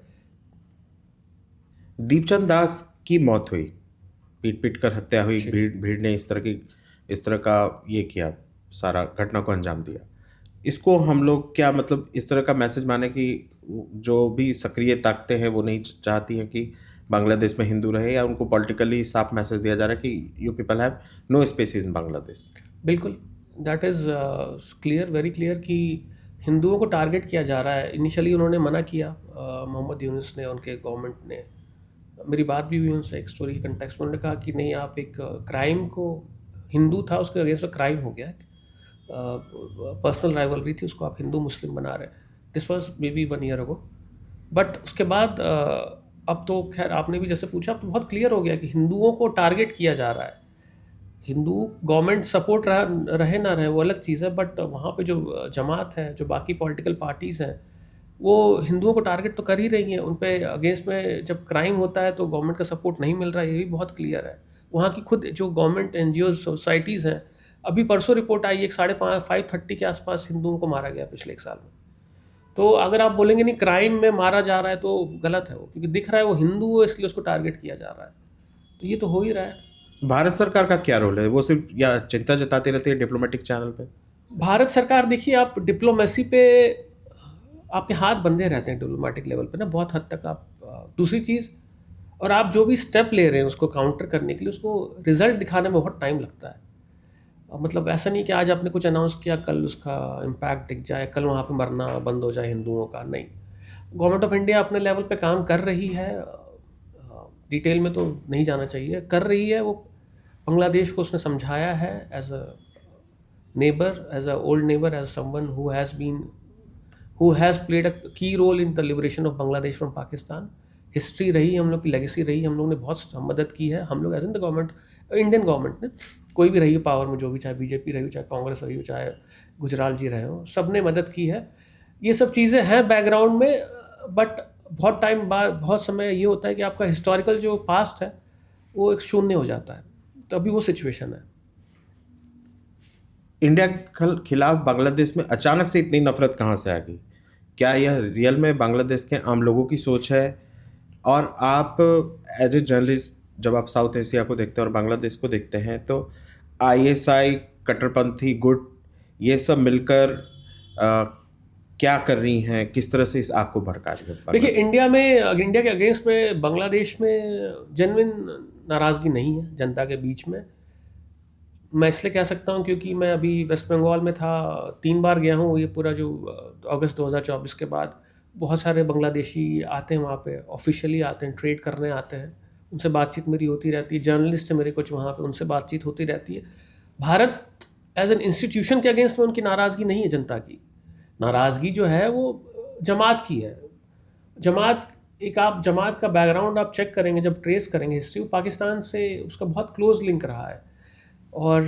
दीपचंद दास की मौत हुई, पीट कर हत्या हुई, भीड़ ने इस तरह का ये किया, सारा घटना को अंजाम दिया। इसको हम लोग क्या मतलब इस तरह का मैसेज माने कि जो भी सक्रिय ताकतें हैं वो नहीं चाहती हैं कि बांग्लादेश में हिंदू रहे, या उनको पॉलिटिकली साफ मैसेज दिया जा रहा है कि you people have no space in Bangladesh? बिल्कुल, that is clear, very clear कि हिंदुओं को टारगेट किया जा रहा है। इनिशियली उन्होंने मना किया, मोहम्मद यूनुस ने, उनके गवर्नमेंट ने, मेरी बात भी हुई उनसे एक स्टोरी के कंटेक्स्ट में। उन्होंने कहा कि नहीं, आप एक क्राइम को, हिंदू था उसके अगेंस्ट में क्राइम हो गया, पर्सनल राइवलरी थी, उसको आप हिंदू मुस्लिम बना रहे। This was may be 1 year ago. But उसके बाद अब तो खैर आपने भी जैसे पूछा, अब तो बहुत क्लियर हो गया कि हिंदुओं को टारगेट किया जा रहा है। हिंदू गवर्नमेंट सपोर्ट रहे ना रहे वो अलग चीज़ है, बट वहाँ पे जो जमात है, जो बाकी पॉलिटिकल पार्टीज़ हैं, वो हिंदुओं को टारगेट तो कर ही रही हैं, उन पे अगेंस्ट में जब क्राइम होता है तो गवर्नमेंट का सपोर्ट नहीं मिल रहा है, ये भी बहुत क्लियर है। वहाँ की खुद जो गवर्नमेंट एनजीओ सोसाइटीज़ हैं, अभी परसों रिपोर्ट आई, एक 5:30 के आसपास हिंदुओं को मारा गया पिछले 1 साल में। तो अगर आप बोलेंगे नहीं क्राइम में मारा जा रहा है तो गलत है वो, क्योंकि दिख रहा है वो हिंदू है इसलिए उसको टारगेट किया जा रहा है, तो ये तो हो ही रहा है। भारत सरकार का क्या रोल है? वो सिर्फ या चिंता जताती रहती है डिप्लोमेटिक चैनल पे? भारत सरकार, देखिए आप डिप्लोमेसी पे आपके हाथ बंधे रहते हैं डिप्लोमेटिक लेवल पे ना बहुत हद तक। आप दूसरी चीज़, और आप जो भी स्टेप ले रहे हैं उसको काउंटर करने के लिए, उसको रिजल्ट दिखाने में बहुत टाइम लगता है। मतलब ऐसा नहीं कि आज आपने कुछ अनाउंस किया कल उसका इम्पैक्ट दिख जाए, कल वहाँ पे मरना बंद हो जाए हिंदुओं का, नहीं। गवर्नमेंट ऑफ इंडिया अपने लेवल पे काम कर रही है, डिटेल में तो नहीं जाना चाहिए, कर रही है वो। बांग्लादेश को उसने समझाया है as a neighbour, as a old neighbour, as someone who has played a key role in the liberation of Bangladesh from Pakistan. History रही, हम लोग की लेगेसी रही, हम लोग ने बहुत मदद की है, हम लोग as in the government, Indian government ने, कोई भी रही हो पावर में, जो भी, चाहे बीजेपी रही हो, चाहे कांग्रेस रही हो, चाहे गुजराल जी रहे हो, सब ने मदद की है। ये सब चीज़ें हैं बैकग्राउंड में, बट बहुत टाइम बाद, बहुत समय ये होता है कि आपका हिस्टोरिकल जो पास्ट है वो एक शून्य हो जाता है, तो अभी वो सिचुएशन है। इंडिया के खिलाफ बांग्लादेश में अचानक से इतनी नफरत कहाँ से आ गई? क्या यह रियल में बांग्लादेश के आम लोगों की सोच है? और आप एज ए जर्नलिस्ट जब आप साउथ एशिया को देखते हैं और बांग्लादेश को देखते हैं, तो आईएसआई, कट्टरपंथी गुट, ये सब मिलकर क्या कर रही हैं? किस तरह से इस आग को भड़का रही है? देखिए, इंडिया के अगेंस्ट में बांग्लादेश में जेन्युइन नाराज़गी नहीं है जनता के बीच में। मैं इसलिए कह सकता हूँ क्योंकि मैं अभी वेस्ट बंगाल में था, 3 बार गया हूँ। ये पूरा जो अगस्त 2024 के बाद बहुत सारे बांग्लादेशी आते हैं वहाँ पे, ऑफिशियली आते हैं, ट्रेड करने आते हैं, उनसे बातचीत मेरी होती रहती है। जर्नलिस्ट है मेरे कुछ वहाँ पे, उनसे बातचीत होती रहती है। भारत एज एन इंस्टीट्यूशन के अगेंस्ट में उनकी नाराज़गी नहीं है जनता की। नाराज़गी जो है वो जमात की है। जमात, एक आप जमात का बैकग्राउंड आप चेक करेंगे, जब ट्रेस करेंगे हिस्ट्री, वो पाकिस्तान से उसका बहुत क्लोज लिंक रहा है, और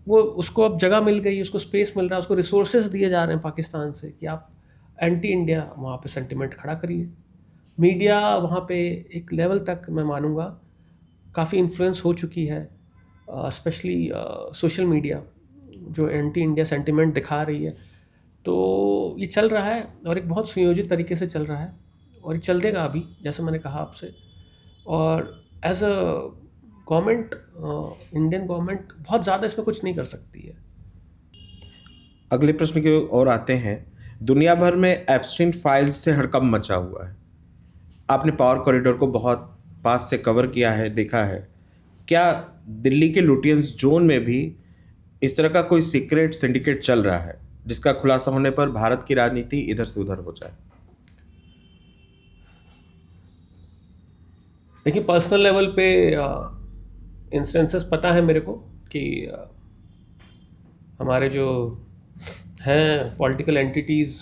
वो उसको अब जगह मिल गई, उसको स्पेस मिल रहा है, उसको रिसोर्सेज दिए जा रहे हैं पाकिस्तान से कि आप एंटी इंडिया वहाँ पे सेंटिमेंट खड़ा करिए। मीडिया वहाँ पे एक लेवल तक मैं मानूंगा काफ़ी इन्फ्लुएंस हो चुकी है, स्पेशली सोशल मीडिया जो एंटी इंडिया सेंटिमेंट दिखा रही है। तो ये चल रहा है और एक बहुत सुनियोजित तरीके से चल रहा है, और ये चल देगा अभी, जैसे मैंने कहा आपसे। और as a government, Indian government बहुत ज़्यादा इसमें कुछ नहीं कर सकती है। अगले प्रश्न की ओर आते हैं। दुनिया भर में एप्स्टीन फाइल्स से हड़कंप मचा हुआ है। आपने पावर कॉरिडोर को बहुत पास से कवर किया है, देखा है। क्या दिल्ली के लुटियंस जोन में भी इस तरह का कोई सीक्रेट सिंडिकेट चल रहा है जिसका खुलासा होने पर भारत की राजनीति इधर से उधर हो जाए? देखिए, पर्सनल लेवल पे इंस्टेंसेस पता है मेरे को कि हमारे जो हैं पॉलिटिकल एंटिटीज़,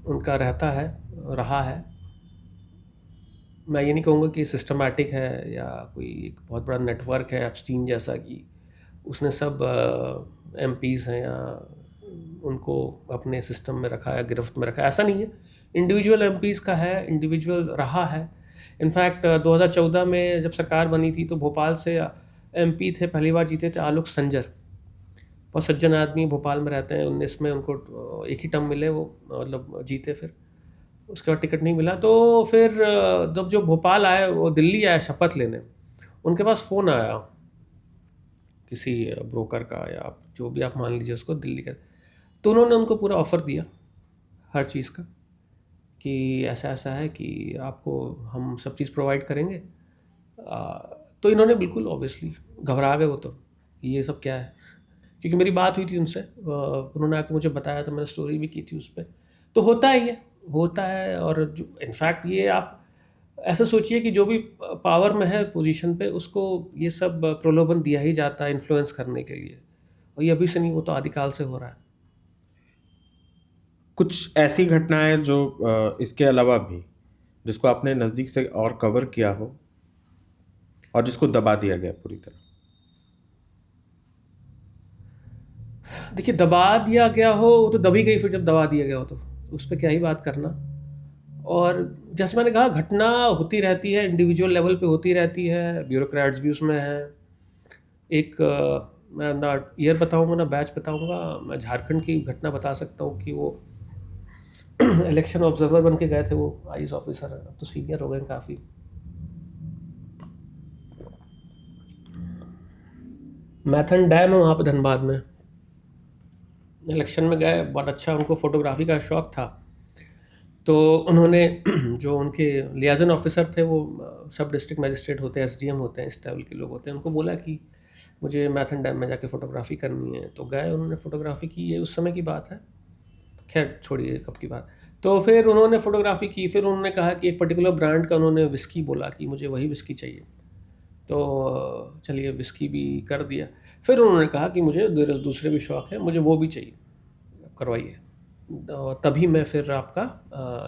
उनका रहता है, रहा है। मैं ये नहीं कहूँगा कि सिस्टमैटिक है या कोई एक बहुत बड़ा नेटवर्क है एप्स्टीन जैसा कि उसने सब एमपीज़ हैं या उनको अपने सिस्टम में रखा है, गिरफ्त में रखा है, ऐसा नहीं है। इंडिविजुअल एमपीज़ का है, इंडिविजुअल रहा है। इनफैक्ट 2014 में जब सरकार बनी थी तो भोपाल से एमपी थे, पहली बार जीते थे आलोक संजर, बहुत सज्जन आदमी, भोपाल में रहते हैं। 19 में उनको एक ही टर्म मिले, वो मतलब जीते, फिर उसके बाद टिकट नहीं मिला। तो फिर जब जो भोपाल आए, वो दिल्ली आए शपथ लेने, उनके पास फ़ोन आया किसी ब्रोकर का, या आप जो भी आप मान लीजिए उसको, दिल्ली का। तो उन्होंने उनको पूरा ऑफ़र दिया हर चीज़ का कि ऐसा ऐसा है कि आपको हम सब चीज़ प्रोवाइड करेंगे। तो इन्होंने बिल्कुल ऑब्वियसली घबरा गए वो, तो ये सब क्या है, क्योंकि मेरी बात हुई थी उनसे, उन्होंने आके मुझे बताया, तो मैंने स्टोरी भी की थी उस पर। तो होता है, ये होता है। और जो इनफैक्ट ये आप ऐसा सोचिए कि जो भी पावर में है पोजीशन पे, उसको ये सब प्रलोभन दिया ही जाता है इन्फ्लुएंस करने के लिए, और ये अभी से नहीं, वो तो आदिकाल से हो रहा है। कुछ ऐसी घटनाएं जो इसके अलावा भी, जिसको आपने नज़दीक से और कवर किया हो और जिसको दबा दिया गया पूरी तरह? देखिए, दबा दिया गया हो, वो तो दबी गई फिर जब दबा दिया गया हो, तो उस पर क्या ही बात करना। और जैसे मैंने कहा, घटना होती रहती है, इंडिविजुअल लेवल पे होती रहती है, ब्यूरोक्रेट्स भी उसमें हैं। एक मैं ना ईयर बताऊंगा ना बैच बताऊंगा, मैं झारखंड की घटना बता सकता हूँ कि वो इलेक्शन ऑब्जर्वर बन के गए थे, वो आईएएस ऑफिसर है, अब तो सीनियर हो गए हैं काफ़ी। मैथन डैम है वहाँ पे धनबाद में, इलेक्शन में गए, बहुत अच्छा उनको फोटोग्राफी का शौक था। तो उन्होंने जो उनके लियाजन ऑफिसर थे, वो सब डिस्ट्रिक्ट मजिस्ट्रेट होते हैं, एसडीएम होते हैं, इस लेवल के लोग होते हैं, उनको बोला कि मुझे मैथन डैम में जाके फ़ोटोग्राफी करनी है। तो गए, उन्होंने फ़ोटोग्राफी की, ये उस समय की बात है, खैर छोड़िए कब की बात। तो फिर उन्होंने फ़ोटोग्राफी की, फिर उन्होंने कहा कि एक पर्टिकुलर ब्रांड का उन्होंने विस्की बोला कि मुझे वही विस्की चाहिए। तो चलिए विस्की भी कर दिया। फिर उन्होंने कहा कि मुझे दूसरे भी शौक़ है, मुझे वो भी चाहिए, करवाइए। तभी मैं फिर आपका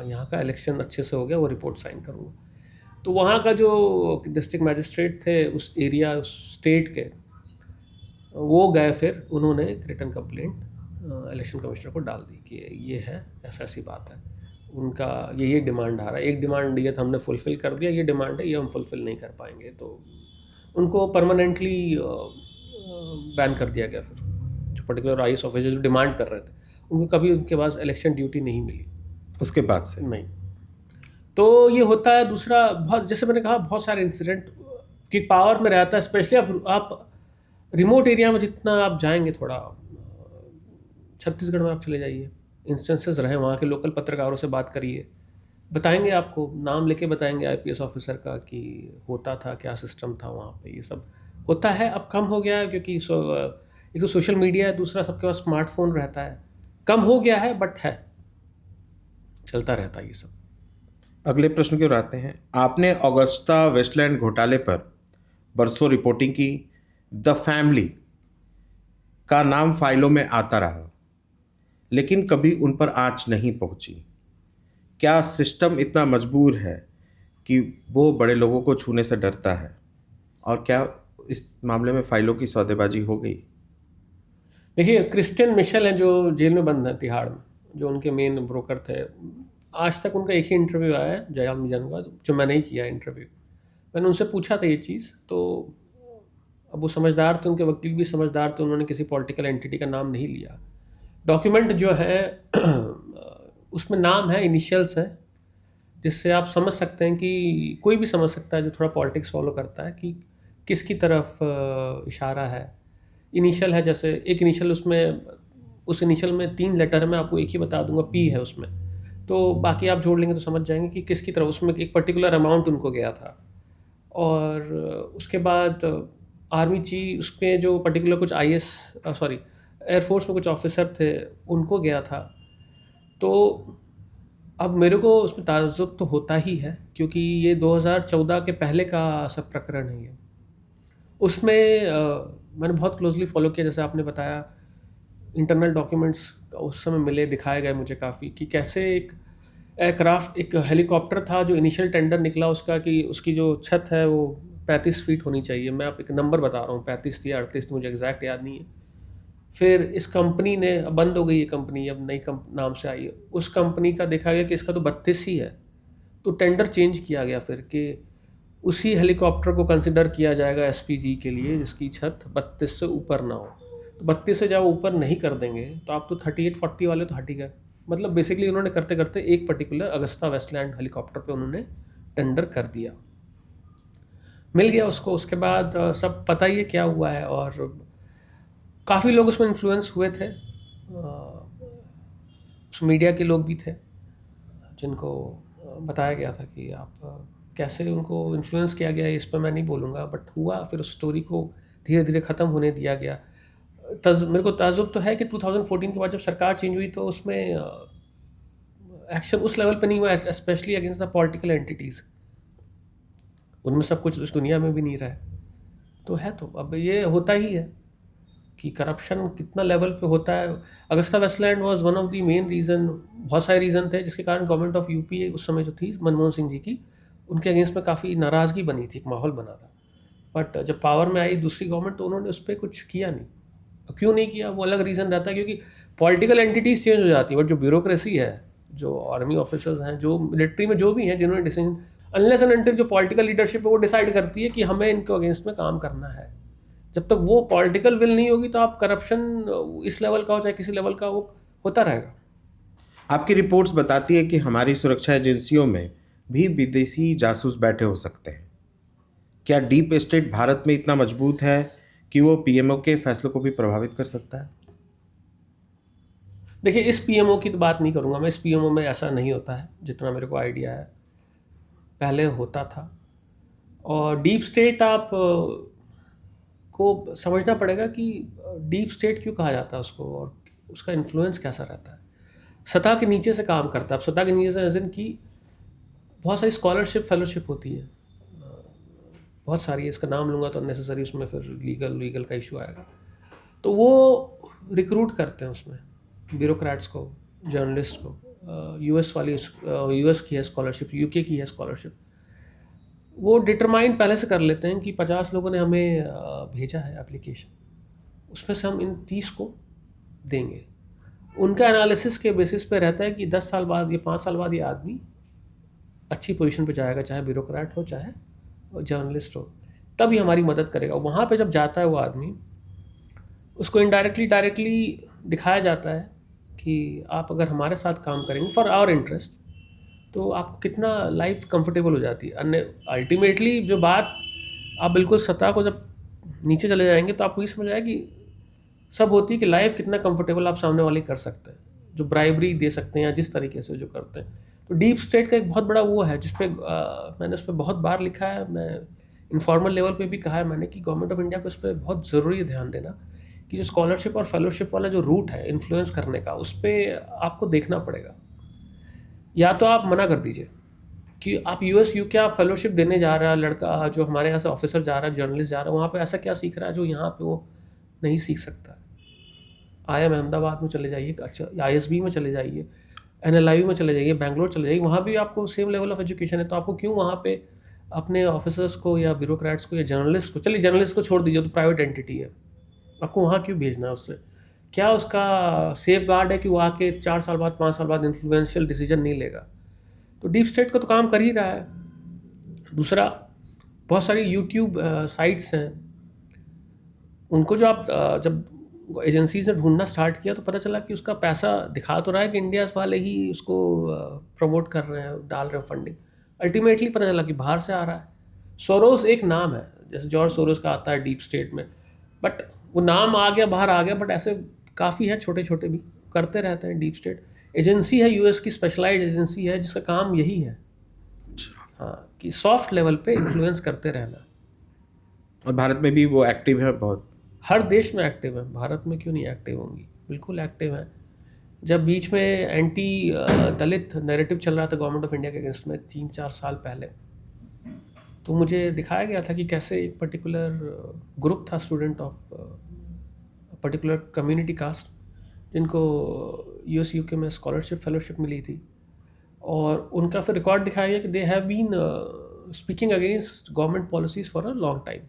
यहाँ का इलेक्शन अच्छे से हो गया, वो रिपोर्ट साइन करूँगा। तो वहाँ का जो डिस्ट्रिक्ट मैजिस्ट्रेट थे उस एरिया, उस स्टेट के, वो गए, फिर उन्होंने एक रिटन कंप्लेंट इलेक्शन कमिश्नर को डाल दी कि ये है, ऐसा ऐसी बात है, उनका ये डिमांड आ रहा है, एक डिमांड ये था हमने फुलफ़िल कर दिया, ये डिमांड है ये हम फुलफ़िल नहीं कर पाएंगे। तो उनको परमानेंटली बैन कर दिया गया। फिर जो पर्टिकुलर आईएएस ऑफिसर जो डिमांड कर रहे थे, उनको कभी उनके पास इलेक्शन ड्यूटी नहीं मिली उसके बाद से। नहीं। तो ये होता है। दूसरा, बहुत जैसे मैंने कहा, बहुत सारे इंसिडेंट की पावर में रहता है, स्पेशली आप रिमोट एरिया में जितना आप जाएंगे, थोड़ा छत्तीसगढ़ में आप चले जाइए, इंस्टेंसेस रहे, वहाँ के लोकल पत्रकारों से बात करिए, बताएंगे, आपको नाम लेके बताएंगे आईपीएस ऑफिसर का कि होता था क्या सिस्टम था वहाँ पे, ये सब होता है। अब कम हो गया है क्योंकि एक तो सोशल मीडिया है, दूसरा सबके पास स्मार्टफोन रहता है, कम हो गया है, बट है, चलता रहता है ये सब। अगले प्रश्न की ओर आते हैं। आपने ऑगस्टा वेस्टलैंड घोटाले पर बरसों रिपोर्टिंग की। द फैमिली का नाम फाइलों में आता रहा, लेकिन कभी उन पर आंच नहीं पहुंची। क्या सिस्टम इतना मजबूर है कि वो बड़े लोगों को छूने से डरता है, और क्या इस मामले में फाइलों की सौदेबाजी हो गई? देखिए, क्रिस्टियन मिशेल हैं जो जेल में बंद हैं तिहाड़ में, जो उनके मेन ब्रोकर थे। आज तक उनका एक ही इंटरव्यू आया है जयराम मीजन का, जो मैंने ही किया इंटरव्यू। मैंने उनसे पूछा था ये चीज़, तो अब वो समझदार थे, उनके वकील भी समझदार थे, उन्होंने किसी पॉलिटिकल एंटिटी का नाम नहीं लिया। डॉक्यूमेंट जो है उसमें नाम है, इनिशियल्स हैं, जिससे आप समझ सकते हैं कि कोई भी समझ सकता है जो थोड़ा पॉलिटिक्स फॉलो करता है कि किसकी तरफ इशारा है। इनिशियल है, जैसे एक इनिशियल, उसमें उस इनिशियल में 3 लेटर है, मैं आपको एक ही बता दूंगा, पी है उसमें, तो बाकी आप जोड़ लेंगे तो समझ जाएंगे कि किसकी तरफ, उसमें एक पर्टिकुलर अमाउंट उनको गया था। और उसके बाद आर्मी चीफ, उसके जो पर्टिकुलर कुछ एयरफोर्स में कुछ ऑफिसर थे, उनको गया था। तो अब मेरे को उसमें ताज्जुब तो होता ही है, क्योंकि ये 2014 के पहले का सब प्रकरण है। ये उसमें मैंने बहुत क्लोजली फॉलो किया, जैसे आपने बताया, इंटरनल डॉक्यूमेंट्स उस समय मिले, दिखाए गए मुझे काफ़ी, कि कैसे एक एयरक्राफ्ट, एक हेलीकॉप्टर था जो इनिशियल टेंडर निकला उसका, कि उसकी जो छत है वो 35 फीट होनी चाहिए। मैं आप एक नंबर बता रहा हूँ, 35 थी या 38, मुझे एग्जैक्ट याद नहीं है। फिर इस कंपनी ने, बंद हो गई ये कंपनी, अब नई नाम से आई है, उस कंपनी का देखा गया कि इसका तो 32 ही है, तो टेंडर चेंज किया गया फिर, कि उसी हेलीकॉप्टर को कंसिडर किया जाएगा एसपीजी के लिए जिसकी छत 32 से ऊपर ना हो। तो 32 से जब ऊपर नहीं कर देंगे तो आप तो 38-40 वाले तो हट ही गए। मतलब बेसिकली उन्होंने करते करते एक पर्टिकुलर अगस्ता वेस्टलैंड हेलीकॉप्टर पे उन्होंने टेंडर कर दिया, मिल गया उसको। उसके बाद सब पता ही है क्या हुआ है, और काफ़ी लोग उसमें इन्फ्लुएंस हुए थे, उस मीडिया के लोग भी थे जिनको बताया गया था कि आप कैसे उनको इन्फ्लुएंस किया गया, इस पर मैं नहीं बोलूँगा, बट हुआ। फिर उस स्टोरी को धीरे धीरे ख़त्म होने दिया गया। मेरे को ताज्जुब तो है कि 2014 के बाद जब सरकार चेंज हुई तो उसमें एक्शन उस लेवल पे नहीं हुआ, specially against the political entities. उनमें सब कुछ इस दुनिया में भी नहीं रहा है, तो है। तो अब ये होता ही है कि करप्शन कितना लेवल पे होता है। Agusta Westland was one of the main reason, बहुत सारे रीज़न थे जिसके कारण गवर्नमेंट ऑफ यूपी उस समय जो थी मनमोहन सिंह जी की, उनके अगेंस्ट में काफ़ी नाराज़गी बनी थी, एक माहौल बना था। बट जब पावर में आई दूसरी गवर्नमेंट तो उन्होंने उस पर कुछ किया नहीं। क्यों नहीं किया वो अलग रीज़न रहता है, क्योंकि पॉलिटिकल एंटिटीज़ चेंज हो जाती है, बट जो ब्यूरोक्रेसी है, जो आर्मी ऑफिसर्स हैं, जो मिलिट्री में जो भी हैं, जिन्होंने डिसीजन, अनलेस एंड अनटिल जो पॉलिटिकल लीडरशिप है वो डिसाइड करती है कि हमें इनके अगेंस्ट में काम करना है, जब तक वो पॉलिटिकल विल नहीं होगी तो आप करप्शन इस लेवल का हो चाहे किसी लेवल का, वो होता रहेगा। आपकी रिपोर्ट्स बताती है कि हमारी सुरक्षा एजेंसियों में भी विदेशी जासूस बैठे हो सकते हैं। क्या डीप स्टेट भारत में इतना मजबूत है कि वो पीएमओ के फैसलों को भी प्रभावित कर सकता है? देखिए, इस पीएमओ की तो बात नहीं करूँगा मैं, इस पीएमओ में ऐसा नहीं होता है जितना मेरे को आइडिया है, पहले होता था। और डीप स्टेट आप को समझना पड़ेगा कि डीप स्टेट क्यों कहा जाता है उसको, और उसका इन्फ्लुएंस कैसा रहता है। सतह के नीचे से काम करता है। अब सतह के नीचे से एज इन की बहुत सारी स्कॉलरशिप फेलोशिप होती है, बहुत सारी है, इसका नाम लूँगा तो अननेसेसरी उसमें फिर लीगल का इशू आएगा। तो वो रिक्रूट करते हैं उसमें ब्यूरोक्रेट्स को, जर्नलिस्ट को। यूएस की है स्कॉलरशिप, यूके की है स्कॉलरशिप। वो डिटरमाइन पहले से कर लेते हैं कि 50 लोगों ने हमें भेजा है एप्लीकेशन, उसमें से हम इन 30 को देंगे। उनका एनालिसिस के बेसिस पे रहता है कि 10 साल बाद या 5 साल बाद ये आदमी अच्छी पोजीशन पे जाएगा, चाहे ब्यूरोक्रेट हो चाहे जर्नलिस्ट हो, तभी हमारी मदद करेगा। वहाँ पे जब जाता है वो आदमी, उसको इनडायरेक्टली डायरेक्टली दिखाया जाता है कि आप अगर हमारे साथ काम करेंगे फॉर आवर इंटरेस्ट तो आपको कितना लाइफ कंफर्टेबल हो जाती है। अन्य अल्टीमेटली जो बात आप बिल्कुल सतह को जब नीचे चले जाएंगे तो आपको ये समझ आएगा कि सब होती है कि लाइफ कितना कंफर्टेबल आप सामने वाले कर सकते हैं, जो ब्राइबरी दे सकते हैं या जिस तरीके से जो करते हैं। तो डीप स्टेट का एक बहुत बड़ा वो है जिसपे मैंने उस पर बहुत बार लिखा है, मैं इनफॉर्मल लेवल पे भी कहा है मैंने कि गवर्नमेंट ऑफ इंडिया को इस पर बहुत ज़रूरी है ध्यान देना कि जो स्कॉलरशिप और फेलोशिप वाला जो रूट है इन्फ्लुएंस करने का, उस पर आपको देखना पड़ेगा। या तो आप मना कर दीजिए कि आप यूएस यूके आप फेलोशिप देने जा रहा है लड़का, जो हमारे यहाँ से ऑफिसर जा रहा है, जर्नलिस्ट जा रहा है, वहाँ पे ऐसा क्या सीख रहा है जो यहाँ पे वो नहीं सीख सकता। IIM अहमदाबाद में चले जाइए, अच्छा ISB में चले जाइए, NLIU में चले जाइए, बैंगलोर चले जाइए, वहाँ भी आपको सेम लेवल ऑफ एजुकेशन है। तो आपको क्यों वहाँ पे अपने ऑफिसर्स को या ब्यूरोक्रेट्स को या जर्नलिस्ट को, चलिए जर्नलिस्ट को छोड़ दीजिए तो प्राइवेट एंटिटी है, आपको वहाँ क्यों भेजना है? उससे क्या उसका सेफ गार्ड है कि वो आके 4 साल बाद 5 साल बाद इन्फ्लुएंशियल डिसीजन नहीं लेगा? तो डीप स्टेट का तो काम कर ही रहा है। दूसरा, बहुत सारी यूट्यूब साइट्स हैं, उनको जो आप जब एजेंसीज ने ढूंढना स्टार्ट किया तो पता चला कि उसका पैसा दिखा तो रहा है कि इंडिया वाले ही उसको प्रमोट कर रहे हैं, डाल रहे हैं फंडिंग। अल्टीमेटली पता चला कि बाहर से आ रहा है। सोरोस एक नाम है, जैसे जॉर्ज सोरोस का आता है डीप स्टेट में, बट वो नाम आ गया, बाहर आ गया, बट ऐसे काफ़ी है छोटे छोटे भी करते रहते हैं। डीप स्टेट एजेंसी है, यूएस की स्पेशलाइज्ड एजेंसी है जिसका काम यही है, हाँ, कि सॉफ्ट लेवल पे इन्फ्लुएंस करते रहना। और भारत में भी वो एक्टिव है बहुत, हर देश में एक्टिव है, भारत में क्यों नहीं एक्टिव होंगी, बिल्कुल एक्टिव है। जब बीच में एंटी दलित नैरेटिव चल रहा था गवर्नमेंट ऑफ इंडिया के अगेंस्ट में 3-4 साल पहले, तो मुझे दिखाया गया था कि कैसे एक पर्टिकुलर ग्रुप था student of particular community caste, जिनको US यूके में स्कॉलरशिप फेलोशिप मिली थी, और उनका फिर रिकॉर्ड दिखाया गया कि they have been speaking against government policies for a long time.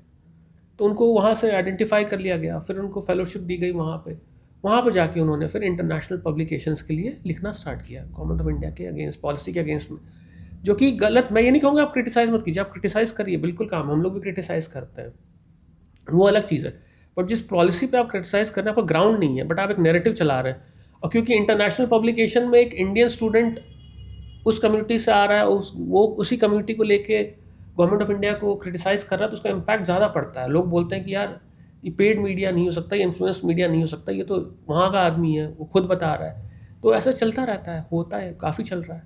तो उनको वहाँ से आइडेंटिफाई कर लिया गया, फिर उनको फेलोशिप दी गई वहाँ पे जाके उन्होंने फिर इंटरनेशनल पब्लिकेशंस के लिए लिखना स्टार्ट किया गवर्नमेंट ऑफ इंडिया के अगेंस्ट, पॉलिसी के अगेंस्ट में, जो कि गलत। मैं ये नहीं कहूँगा आप क्रिटिसाइज़ मत कीजिए, आप क्रिटिसाइज़ करिए, बिल्कुल काम, हम लोग भी क्रिटिसाइज़ करते हैं, वो अलग चीज़ है। बट जिस पॉलिसी पे आप क्रिटिसाइज़ कर रहे हैं, आपका ग्राउंड नहीं है, बट आप एक नैरेटिव चला रहे हैं। और क्योंकि इंटरनेशनल पब्लिकेशन में एक इंडियन स्टूडेंट उस कम्युनिटी से आ रहा है, वो उसी कम्युनिटी को लेके गवर्नमेंट ऑफ इंडिया को क्रिटिसाइज़ कर रहा है, तो उसका इम्पैक्ट ज़्यादा पड़ता है। लोग बोलते हैं कि यार ये पेड मीडिया नहीं हो सकता, ये इन्फ्लुएंस मीडिया नहीं हो सकता, ये तो वहाँ का आदमी है, वो खुद बता रहा है। तो ऐसा चलता रहता है, होता है, काफ़ी चल रहा है।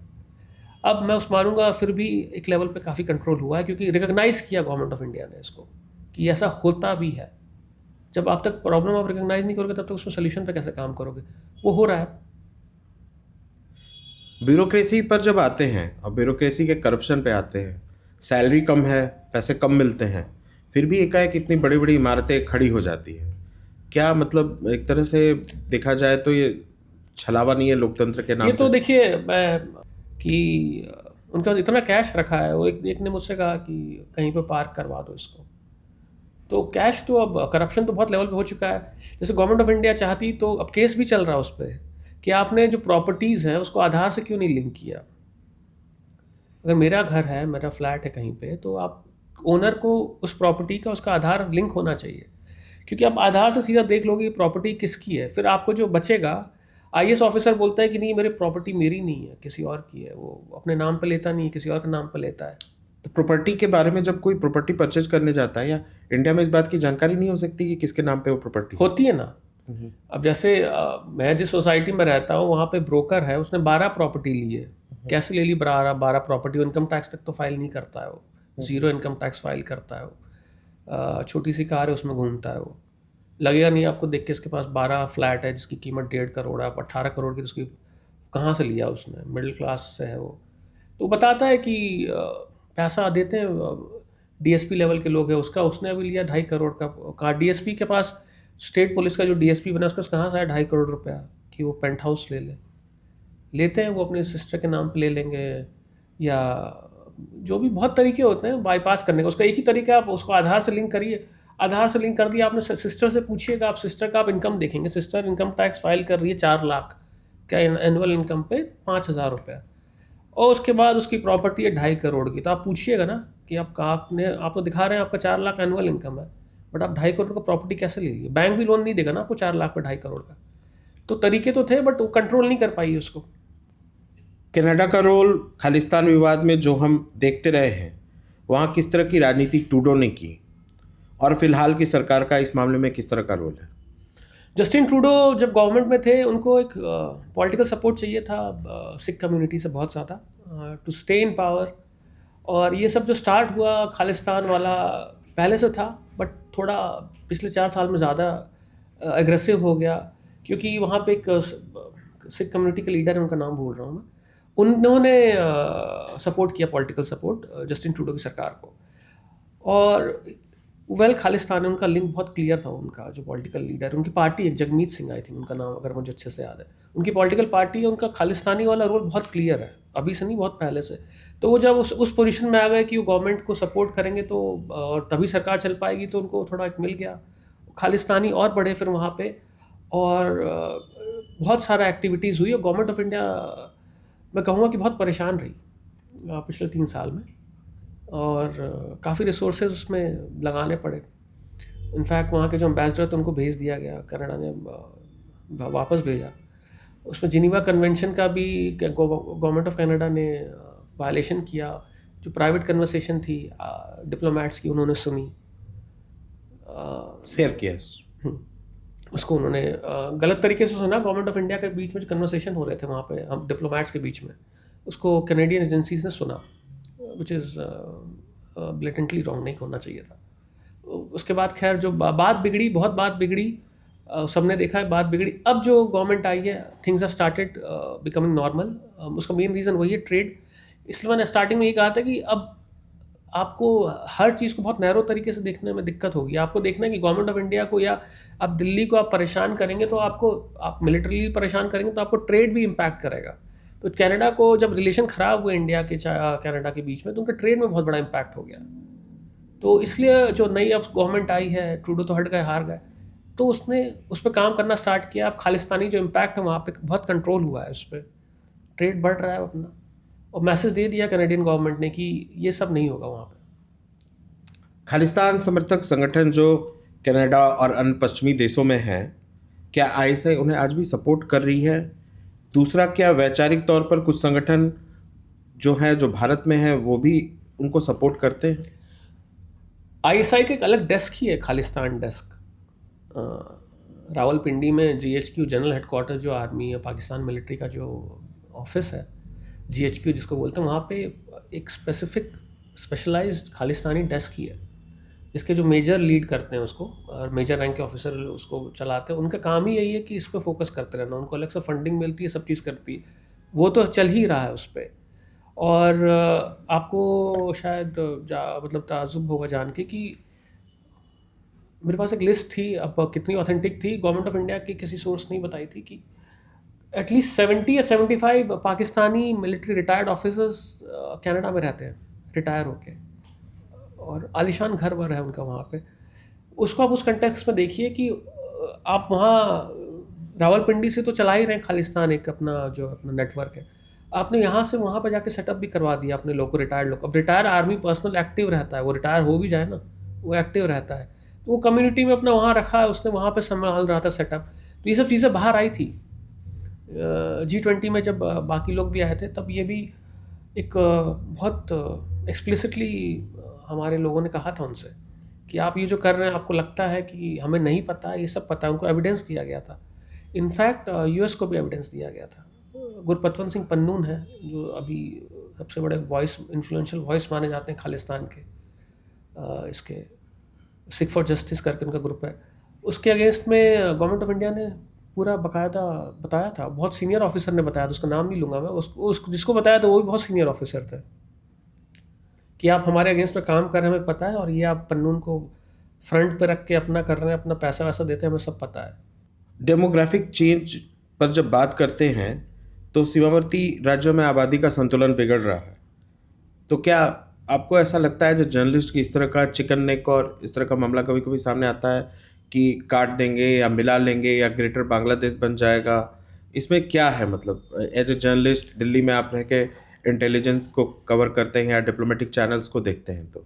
अब मैं उस मानूंगा फिर भी एक लेवल पे काफ़ी कंट्रोल हुआ है, क्योंकि रिकॉग्नाइज़ किया गवर्नमेंट ऑफ इंडिया ने इसको कि ऐसा होता भी है। जब आप तक प्रॉब्लम आप रिकॉग्नाइज़ नहीं करोगे, तब तक उसमें सोल्यूशन पे कैसे काम करोगे? वो हो रहा है। ब्यूरोक्रेसी पर जब आते हैं और ब्यूरोक्रेसी के करप्शन पे आते हैं, सैलरी कम है, पैसे कम मिलते हैं, फिर भी एकाएक इतनी बड़ी बड़ी इमारतें खड़ी हो जाती हैं। क्या मतलब एक तरह से देखा जाए तो ये छलावा नहीं है लोकतंत्र के नाम ये तो पे? देखिए कि उनका इतना कैश रखा है, वो एक ने मुझसे कहा कि कहीं पे पार्क करवा दो इसको। तो कैश तो अब करप्शन तो बहुत लेवल पे हो चुका है। जैसे गवर्नमेंट ऑफ इंडिया चाहती तो अब केस भी चल रहा है उस पर कि आपने जो प्रॉपर्टीज़ हैं उसको आधार से क्यों नहीं लिंक किया। अगर मेरा घर है, मेरा फ्लैट है कहीं पे, तो आप ओनर को उस प्रॉपर्टी का उसका आधार लिंक होना चाहिए, क्योंकि आप आधार से सीधा देख लोगे प्रॉपर्टी किसकी है। फिर आपको जो बचेगा, आईएएस ऑफिसर बोलता है कि नहीं मेरी प्रॉपर्टी मेरी नहीं है, किसी और की है, वो अपने नाम पे लेता नहीं है, किसी और के नाम पे लेता है। तो प्रॉपर्टी के बारे में जब कोई प्रॉपर्टी परचेज करने जाता है, या इंडिया में इस बात की जानकारी नहीं हो सकती कि किसके नाम पे वो प्रॉपर्टी होती है ना। अब जैसे मैं जिस सोसाइटी में रहता हूँ वहाँ पे ब्रोकर है, उसने 12 प्रॉपर्टी ली है। कैसे ले ली 12 प्रॉपर्टी? इनकम टैक्स तक तो फाइल नहीं करता है वो, 0 इनकम टैक्स फाइल करता है वो। छोटी सी कार है उसमें घूमता है वो। लगेगा नहीं आपको देख के इसके पास 12 फ्लैट है जिसकी कीमत 1.5 करोड़ है, 18 करोड़ की, उसकी कहाँ से लिया उसने? मिडिल क्लास से है वो। तो बताता है कि पैसा देते हैं, डीएसपी लेवल के लोग हैं, उसका उसने अभी लिया 2.5 करोड़ का। डीएसपी के पास, स्टेट पुलिस का जो डीएसपी बना उसका कहाँ से आया 2.5 करोड़ रुपया कि वो पेंट हाउस लेते हैं वो अपने सिस्टर के नाम पे ले लेंगे, या जो भी बहुत तरीके होते हैं बाईपास करने का। उसका एक ही तरीका है, आप उसको आधार से लिंक करिए। आधार से लिंक कर दिया आपने, सिस्टर से पूछिएगा, आप सिस्टर का आप इनकम देखेंगे, सिस्टर इनकम टैक्स फाइल कर रही है 4 लाख क्या एनुअल इनकम पे 5,000 रुपया, और उसके बाद उसकी प्रॉपर्टी है 2.5 करोड़ की। तो आप पूछिएगा ना कि आप तो दिखा रहे हैं आपका 4 लाख एनुअल इनकम है, बट आप 2.5 करोड़ का प्रॉपर्टी कैसे ले लिए? बैंक भी लोन नहीं देगा ना आपको 4 लाख पे 2.5 करोड़ का। तो तरीके तो थे, बट वो कंट्रोल नहीं कर पाई उसको। कनाडा का रोल खालिस्तान विवाद में जो हम देखते रहे हैं, वहाँ किस तरह की राजनीति ट्रूडो ने की, और फिलहाल की सरकार का इस मामले में किस तरह का रोल है? जस्टिन ट्रूडो जब गवर्नमेंट में थे, उनको एक पॉलिटिकल सपोर्ट चाहिए था सिख कम्युनिटी से बहुत ज़्यादा, टू स्टे इन पावर। और ये सब जो स्टार्ट हुआ खालिस्तान वाला पहले से था, बट थोड़ा पिछले 4 साल में ज़्यादा एग्रेसिव हो गया, क्योंकि वहाँ पे एक सिख कम्युनिटी के लीडर है, उनका नाम भूल रहा हूँ मैं, उन्होंने सपोर्ट किया, पॉलिटिकल सपोर्ट जस्टिन ट्रूडो की सरकार को। और वेल खालिस्तान, उनका लिंक बहुत क्लियर था। उनका जो पॉलिटिकल लीडर, उनकी पार्टी एक जगमीत सिंह, आई थिंक उनका नाम, अगर मुझे अच्छे से याद है, उनकी पॉलिटिकल पार्टी है, उनका खालिस्तानी वाला रोल बहुत क्लियर है, अभी से नहीं बहुत पहले से। तो वो जब उस पोजीशन में आ गए कि वो गवर्नमेंट को सपोर्ट करेंगे तो और तभी सरकार चल पाएगी, तो उनको थोड़ा एक मिल गया, खालिस्तानी और बढ़े फिर वहाँ पे, और बहुत सारा एक्टिविटीज़ हुई। और गवर्नमेंट ऑफ इंडिया मैं कहूँगा कि बहुत परेशान रही पिछले 3 साल में, और काफ़ी रिसोर्सेज उसमें लगाने पड़े। इनफैक्ट वहाँ के जो एम्बेसडर थे उनको भेज दिया गया, कनाडा ने वापस भेजा। उसमें जिनीवा कन्वेंशन का भी गवर्नमेंट ऑफ कनाडा ने वायलेशन किया। जो प्राइवेट कन्वर्सेशन थी डिप्लोमेट्स की, उन्होंने सुनी, शेयर किया, उसको उन्होंने गलत तरीके से सुना। गवर्नमेंट ऑफ इंडिया के बीच में जो कन्वर्सेशन हो रहे थे वहाँ पे, हम डिप्लोमेट्स के बीच में, उसको कैनेडियन एजेंसीज ने सुना, विच इज़ ब्लेटेंटली रॉन्ग, नहीं होना चाहिए था। उसके बाद खैर जो बात बिगड़ी, बहुत बात बिगड़ी, सबने देखा है बात बिगड़ी। अब जो गवर्नमेंट आई है, things are started becoming normal. उसका मेन रीज़न वही है, ट्रेड। इसलिए मैंने स्टार्टिंग में ये कहा था कि अब आपको हर चीज़ को बहुत नैरो तरीके से देखने में दिक्कत होगी। आपको देखना है कि गवर्नमेंट ऑफ इंडिया को या आप दिल्ली को आप परेशान करेंगे तो आप मिलिट्रीली परेशान करेंगे तो आपको ट्रेड भी इम्पैक्ट करेगा। तो कनाडा को जब रिलेशन ख़राब हुए इंडिया के कनाडा के बीच में, तो उनका ट्रेड में बहुत बड़ा इम्पैक्ट हो गया। तो इसलिए जो नई अब गवर्नमेंट आई है, ट्रूडो तो हट गए, हार गए, तो उसने उस पर काम करना स्टार्ट किया। अब खालिस्तानी जो इम्पैक्ट है वहाँ पे बहुत कंट्रोल हुआ है, उस पर ट्रेड बढ़ रहा है अपना, और मैसेज दे दिया कैनेडियन गवर्नमेंट ने कि ये सब नहीं होगा वहाँ पे। खालिस्तान समर्थक संगठन जो कनाडा और अन्य पश्चिमी देशों में हैं, क्या आईएसआई उन्हें आज भी सपोर्ट कर रही है? दूसरा, क्या वैचारिक तौर पर कुछ संगठन जो हैं, जो भारत में हैं, वो भी उनको सपोर्ट करते हैं? आईएसआई का एक अलग डेस्क ही है, खालिस्तान डेस्क। रावलपिंडी में जीएचक्यू, जनरल हेडक्वार्टर जो आर्मी या पाकिस्तान मिलिट्री का जो ऑफिस है, जीएचक्यू जिसको बोलते हैं, वहाँ पे एक स्पेशलाइज्ड खालिस्तानी डेस्क ही है, जिसके जो मेजर लीड करते हैं उसको, और मेजर रैंक के ऑफिसर उसको चलाते हैं। उनका काम ही यही है कि इस पर फोकस करते रहना। उनको अलग से फंडिंग मिलती है, सब चीज़ करती है, वो तो चल ही रहा है उस पर। और आपको शायद मतलब ताजुब होगा जान के कि मेरे पास एक लिस्ट थी, अब कितनी ऑथेंटिक थी, गवर्नमेंट ऑफ इंडिया की किसी सोर्स नहीं बताई थी, कि एटलीस्ट 70 या 75 Pakistani military retired officers Canada में रहते हैं, रिटायर होके, और आलिशान घर वर है उनका वहाँ पे। उसको आप उस कंटेक्स्ट में देखिए कि आप वहाँ रावलपिंडी से तो चला ही रहे हैं खालिस्तान, एक अपना जो अपना नेटवर्क है। आपने यहाँ से वहाँ पर जाके सेटअप भी करवा दिया अपने लोग को, रिटायर्ड लोग। अब रिटायर आर्मी पर्सनल एक्टिव रहता है, वो रिटायर हो भी जाए ना, वो एक्टिव रहता है, तो वो कम्युनिटी में अपना वहाँ रखा है उसने, वहाँ पे संभाल रहा था सेटअप। तो ये सब चीज़ें बाहर आई थी G20 में, जब बाकी लोग भी आए थे, तब ये भी एक बहुत एक्सप्लिसिटली हमारे लोगों ने कहा था उनसे कि आप ये जो कर रहे हैं, आपको लगता है कि हमें नहीं पता है, ये सब पता है। उनको एविडेंस दिया गया था, इनफैक्ट US को भी एविडेंस दिया गया था। गुरपतवंत सिंह पन्नून है जो अभी सबसे बड़े वॉइस, इन्फ्लुएंशियल वॉइस माने जाते हैं खालिस्तान के, इसके सिख फॉर जस्टिस करके उनका ग्रुप है, उसके अगेंस्ट में गवर्नमेंट ऑफ इंडिया ने पूरा बकायदा बताया था। बहुत सीनियर ऑफिसर ने बताया था, उसका नाम नहीं लूँगा मैं, उसको जिसको बताया था वो भी बहुत सीनियर ऑफिसर थे, कि आप हमारे अगेंस्ट में काम कर रहे हैं, हमें पता है, और ये आप पन्नून को फ्रंट पे रख के अपना कर रहे हैं, अपना पैसा वैसा देते हैं, हमें सब पता है। डेमोग्राफिक चेंज पर जब बात करते हैं तो सीमावर्ती राज्यों में आबादी का संतुलन बिगड़ रहा है, तो क्या आपको ऐसा लगता है जो जर्नलिस्ट की इस तरह का चिकन नेक और इस तरह का मामला कभी कभी सामने आता है कि काट देंगे या मिला लेंगे या ग्रेटर बांग्लादेश बन जाएगा, इसमें क्या है? मतलब एज ए जर्नलिस्ट दिल्ली में आप रह के इंटेलिजेंस को कवर करते हैं या डिप्लोमेटिक चैनल्स को देखते हैं, तो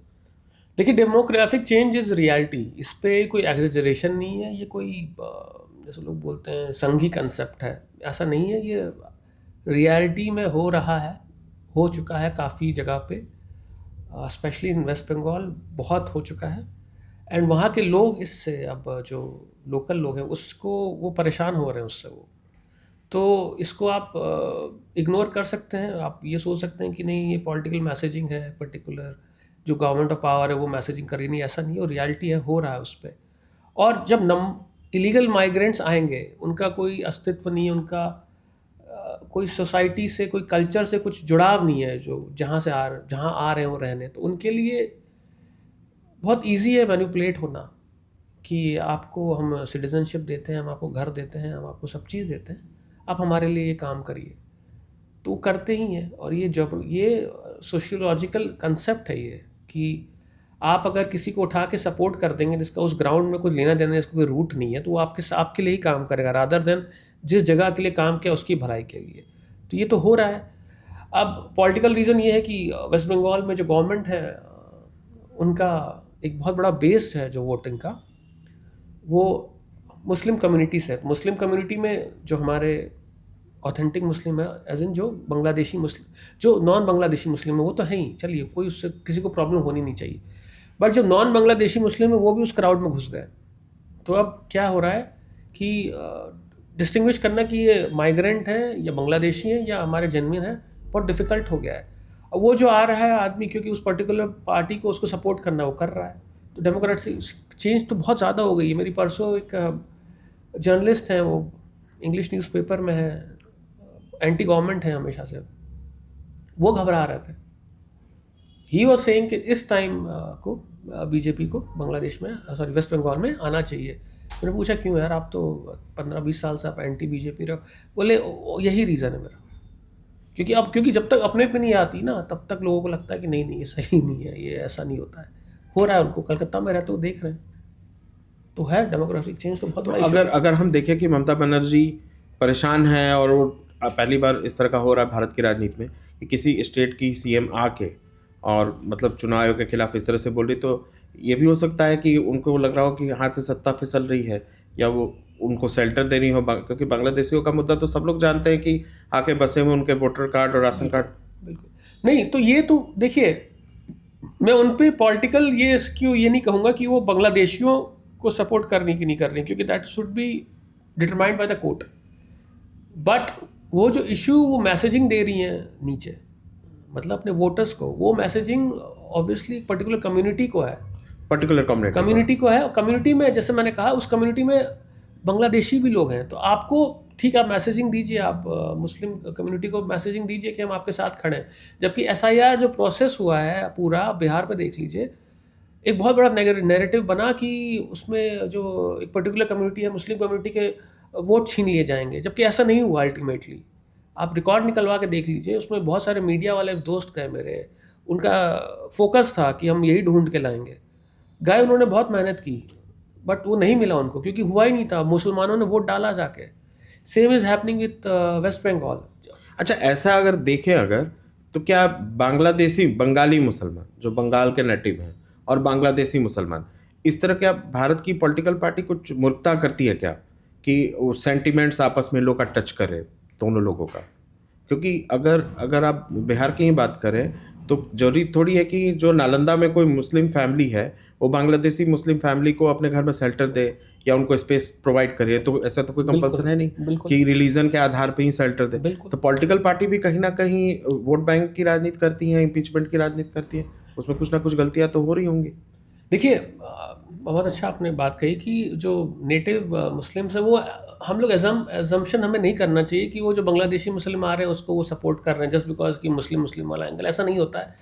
देखिए, डेमोग्राफिक चेंज इज़ रियलिटी, इस पे कोई एग्जेजरेशन नहीं है, ये कोई जैसे लोग बोलते हैं संघी कंसेप्ट है, ऐसा नहीं है, ये रियलिटी में हो रहा है, हो चुका है काफ़ी जगह पे, स्पेशली इन वेस्ट बंगाल बहुत हो चुका है। एंड वहाँ के लोग इससे, अब जो लोकल लोग हैं उसको, वो परेशान हो रहे हैं उससे, वो तो इसको आप इग्नोर कर सकते हैं, आप ये सोच सकते हैं कि नहीं ये पॉलिटिकल मैसेजिंग है, पर्टिकुलर जो गवर्नमेंट ऑफ पावर है वो मैसेजिंग कर रही, नहीं, ऐसा नहीं है, और रियलिटी है, हो रहा है उस पर। और जब इलीगल माइग्रेंट्स आएंगे, उनका कोई अस्तित्व नहीं है, उनका कोई सोसाइटी से, कोई कल्चर से कुछ जुड़ाव नहीं है, जो जहाँ आ रहे हो रहने, तो उनके लिए बहुत इजी है मैनिपुलेट होना, कि आपको हम सिटीजनशिप देते हैं, हम आपको घर देते हैं, हम आपको सब चीज़ देते हैं, आप हमारे लिए ये काम करिए, तो वो करते ही हैं। और ये सोशियोलॉजिकल कंसेप्ट है ये, कि आप अगर किसी को उठा के सपोर्ट कर देंगे जिसका उस ग्राउंड में कोई लेना देना, इसको कोई रूट नहीं है, तो वो आपके लिए ही काम करेगा, रादर देन जिस जगह के लिए काम किया उसकी भलाई के लिए। तो ये तो हो रहा है। अब पॉलिटिकल रीज़न ये है कि वेस्ट बंगाल में जो गवर्नमेंट है, उनका एक बहुत बड़ा बेस है जो वोटिंग का, वो मुस्लिम कम्युनिटी से है। मुस्लिम कम्युनिटी में जो हमारे ऑथेंटिक मुस्लिम है, एज इन जो बांग्लादेशी मुस्लिम, जो नॉन बांग्लादेशी मुस्लिम है, वो तो है ही, चलिए कोई उससे किसी को प्रॉब्लम होनी नहीं चाहिए, बट जो नॉन बांग्लादेशी मुस्लिम है वो भी उस क्राउड में घुस गए। तो अब क्या हो रहा है कि डिस्टिंग्विश करना कि ये माइग्रेंट हैं या बांग्लादेशी हैं या हमारे जेन्युइन हैं, बहुत डिफ़िकल्ट हो गया है। और वो जो आ रहा है आदमी, क्योंकि उस पर्टिकुलर पार्टी को उसको सपोर्ट करना, वो कर रहा है, तो डेमोक्रेटिक चेंज तो बहुत ज़्यादा हो गई है। मेरी परसों एक जर्नलिस्ट हैं, वो इंग्लिश न्यूज़पेपर में है, एंटी गवर्नमेंट है हमेशा से, वो घबरा रहे थे। ही वॉज सेइंग कि इस टाइम को बीजेपी को बांग्लादेश में, सॉरी वेस्ट बंगाल में आना चाहिए। मैंने पूछा क्यों यार, आप तो 15-20 साल से आप एंटी बीजेपी रहो। बोले यही रीज़न है मेरा, क्योंकि जब तक अपने पे नहीं आती ना, तब तक लोगों को लगता है कि नहीं ये सही नहीं है, ये ऐसा नहीं होता है। हो रहा है, उनको कलकत्ता में रहते हो देख रहे हैं, तो है डेमोग्राफिक चेंज तो बहुत बड़ा। अगर हम देखें कि ममता बनर्जी परेशान है और वो पहली बार इस तरह का हो रहा है भारत की राजनीति में कि किसी स्टेट की सीएम आके और मतलब चुनाव आयोग के खिलाफ इस तरह से बोल रही, तो ये भी हो सकता है कि उनको लग रहा हो कि हाथ से सत्ता फिसल रही है, या वो उनको शेल्टर देनी हो, क्योंकि बांग्लादेशियों का मुद्दा तो सब लोग जानते हैं कि आके बसे हुए उनके वोटर कार्ड और राशन कार्ड। बिल्कुल नहीं, तो ये तो देखिए, मैं उन पर पॉलिटिकल ये नहीं कहूँगा कि वो बांग्लादेशियों को सपोर्ट करने की नहीं कर रही, क्योंकि that should be determined by the court. But वो जो इशू वो मैसेजिंग दे रही हैं नीचे, मतलब अपने वोटर्स को, वो मैसेजिंग ऑब्वियसली पर्टिकुलर कम्युनिटी को है, पर्टिकुलर कम्युनिटी को है। और कम्युनिटी में, जैसे मैंने कहा, उस कम्युनिटी में बांग्लादेशी भी लोग हैं, तो आपको ठीक है, आप मैसेजिंग दीजिए, आप मुस्लिम कम्युनिटी को मैसेजिंग दीजिए कि हम आपके साथ खड़े हैं। जबकि SIR जो प्रोसेस हुआ है पूरा, बिहार में देख लीजिए, एक बहुत बड़ा नैरेटिव बना कि उसमें जो एक पर्टिकुलर कम्युनिटी है, मुस्लिम कम्युनिटी के वोट छीन लिए जाएंगे, जबकि ऐसा नहीं हुआ अल्टीमेटली। आप रिकॉर्ड निकलवा के देख लीजिए, उसमें बहुत सारे मीडिया वाले दोस्त गए मेरे, उनका फोकस था कि हम यही ढूंढ के लाएंगे। गए, उन्होंने बहुत मेहनत की, बट वो नहीं मिला उनको, क्योंकि हुआ ही नहीं था। मुसलमानों ने वोट डाला जाके, same is happening with West Bengal. अच्छा, ऐसा अगर देखें अगर, तो क्या बांग्लादेशी बंगाली मुसलमान जो बंगाल के नेटिव हैं और बांग्लादेशी मुसलमान, इस तरह क्या भारत की पॉलिटिकल पार्टी कुछ मूर्खता करती है क्या कि वो सेंटिमेंट्स आपस में लोग का टच करे दोनों लोगों का? क्योंकि अगर अगर आप बिहार की ही बात करें तो जरूरी थोड़ी है कि जो नालंदा में कोई मुस्लिम फैमिली है वो बांग्लादेशी मुस्लिम फैमिली को अपने घर में शेल्टर दे या उनको स्पेस प्रोवाइड करे। तो ऐसा तो कोई कंपल्सन है नहीं बिल्कुल कि रिलीजन के आधार पे ही शेल्टर दे। बिल्कुल। तो पॉलिटिकल पार्टी भी कहीं ना कहीं वोट बैंक की राजनीति करती हैं, इम्पीचमेंट की राजनीति करती है, उसमें कुछ ना कुछ गलतियां तो हो रही होंगी। देखिए, बहुत अच्छा आपने बात कही कि जो नेटिव मुस्लिम्स है वो हम लोग एजम्पशन हमें नहीं करना चाहिए कि वो जो बांग्लादेशी मुस्लिम आ रहे हैं उसको वो सपोर्ट कर रहे हैं जस्ट बिकॉज कि मुस्लिम मुस्लिम वाला एंगल। ऐसा नहीं होता है,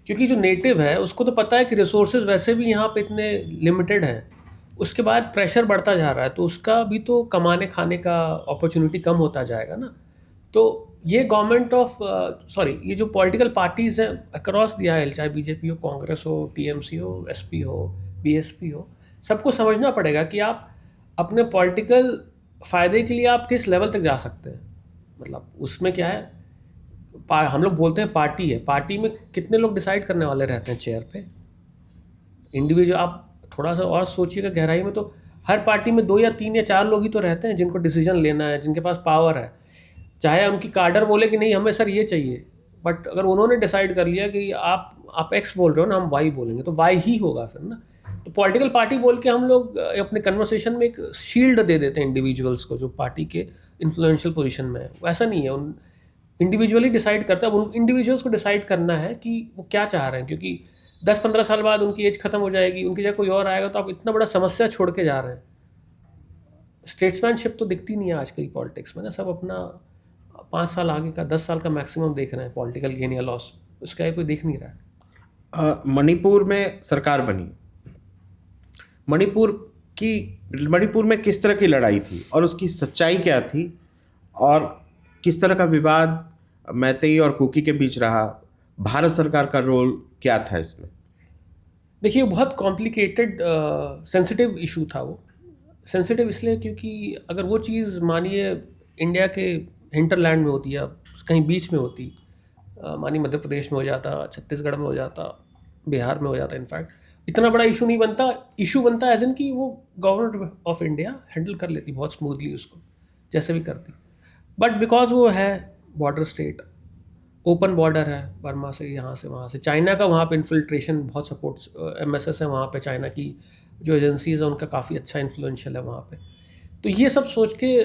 क्योंकि जो नेटिव है उसको तो पता है कि रिसोर्सेज वैसे भी यहाँ पे इतने लिमिटेड हैं, उसके बाद प्रेशर बढ़ता जा रहा है तो उसका भी तो कमाने खाने का अपॉर्चुनिटी कम होता जाएगा ना। तो ये गवर्नमेंट ऑफ ये जो पॉलिटिकल पार्टीज़ हैं अक्रॉस दिया है, चाहे बीजेपी हो, कांग्रेस हो, टीएमसी हो, एसपी हो, बीएसपी हो, सबको समझना पड़ेगा कि आप अपने पॉलिटिकल फ़ायदे के लिए आप किस लेवल तक जा सकते हैं। मतलब उसमें क्या है, हम लोग बोलते हैं पार्टी है, पार्टी में कितने लोग डिसाइड करने वाले रहते हैं चेयर पे? इंडिविजुअल आप थोड़ा सा और सोचिएगा गहराई में, तो हर पार्टी में 2 या 3 या 4 लोग ही तो रहते हैं जिनको डिसीजन लेना है, जिनके पास पावर है। चाहे उनकी कार्डर बोले कि नहीं हमें सर ये चाहिए, बट अगर उन्होंने डिसाइड कर लिया कि आप एक्स बोल रहे हो ना, हम वाई बोलेंगे, तो वाई ही होगा फिर ना। तो पॉलिटिकल पार्टी बोल के हम लोग अपने कन्वर्सेशन में एक शील्ड दे देते हैं इंडिविजुअल्स को जो पार्टी के इन्फ्लुएंशियल पोजीशन में है। वैसा नहीं है, उन इंडिविजुअली डिसाइड करता है। अब उन इंडिविजुअल्स को डिसाइड करना है कि वो क्या चाह रहे हैं, क्योंकि 10-15 साल बाद उनकी एज खत्म हो जाएगी, उनकी जगह कोई और आएगा, तो आप इतना बड़ा समस्या छोड़ के जा रहे हैं। स्टेट्समैनशिप तो दिखती नहीं है आजकल की पॉलिटिक्स में ना, सब अपना 5 साल आगे का, 10 साल का मैक्सिमम देख रहे हैं, पॉलिटिकल गेन या लॉस, उसका कोई देख नहीं रहा है। मणिपुर में सरकार बनी, मणिपुर में किस तरह की लड़ाई थी और उसकी सच्चाई क्या थी, और किस तरह का विवाद मैतेई और कुकी के बीच रहा, भारत सरकार का रोल क्या था इसमें? देखिए, बहुत कॉम्प्लिकेटेड सेंसिटिव इशू था वो। सेंसिटिव इसलिए क्योंकि अगर वो चीज़ मानिए इंडिया के हिंटरलैंड में होती या कहीं बीच में होती, मानिए मध्य प्रदेश में हो जाता, छत्तीसगढ़ में हो जाता, बिहार में हो जाता, इनफैक्ट इतना बड़ा इशू नहीं बनता। इशू बनता एज इन कि वो गवर्नमेंट ऑफ इंडिया हैंडल कर लेती बहुत स्मूथली उसको, जैसे भी करती। बट बिकॉज वो है बॉर्डर स्टेट, ओपन बॉर्डर है बर्मा से, यहाँ से वहाँ से, चाइना का वहाँ पे इन्फिल्ट्रेशन बहुत सपोर्ट, एमएसएस है वहाँ पे, चाइना की जो एजेंसीज है उनका काफ़ी अच्छा इन्फ्लुएंशियल है वहाँ पे। तो ये सब सोच के,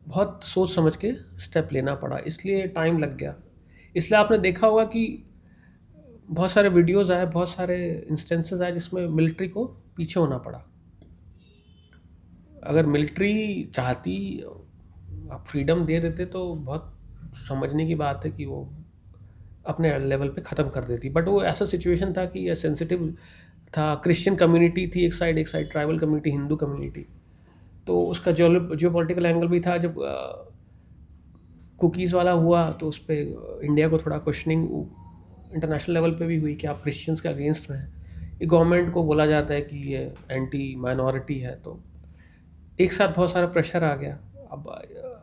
बहुत सोच समझ के स्टेप लेना पड़ा, इसलिए टाइम लग गया। इसलिए आपने देखा होगा कि बहुत सारे वीडियोस आए, बहुत सारे इंस्टेंसेस आए जिसमें मिलिट्री को पीछे होना पड़ा। अगर मिलिट्री चाहती, आप फ्रीडम दे देते तो बहुत समझने की बात है कि वो अपने लेवल पे ख़त्म कर देती। बट वो ऐसा सिचुएशन था कि ये सेंसिटिव था, क्रिश्चियन कम्युनिटी थी एक side, tribal community, Hindu community, तो उसका जियो पॉलिटिकल एंगल भी था। जब कुकीज़ वाला हुआ तो उस पर इंडिया को थोड़ा क्वेश्चनिंग इंटरनेशनल लेवल पे भी हुई कि आप क्रिश्चियंस के अगेंस्ट में हैं। ये गवर्नमेंट को बोला जाता है कि ये एंटी माइनॉरिटी है, तो एक साथ बहुत सारा प्रेशर आ गया। अब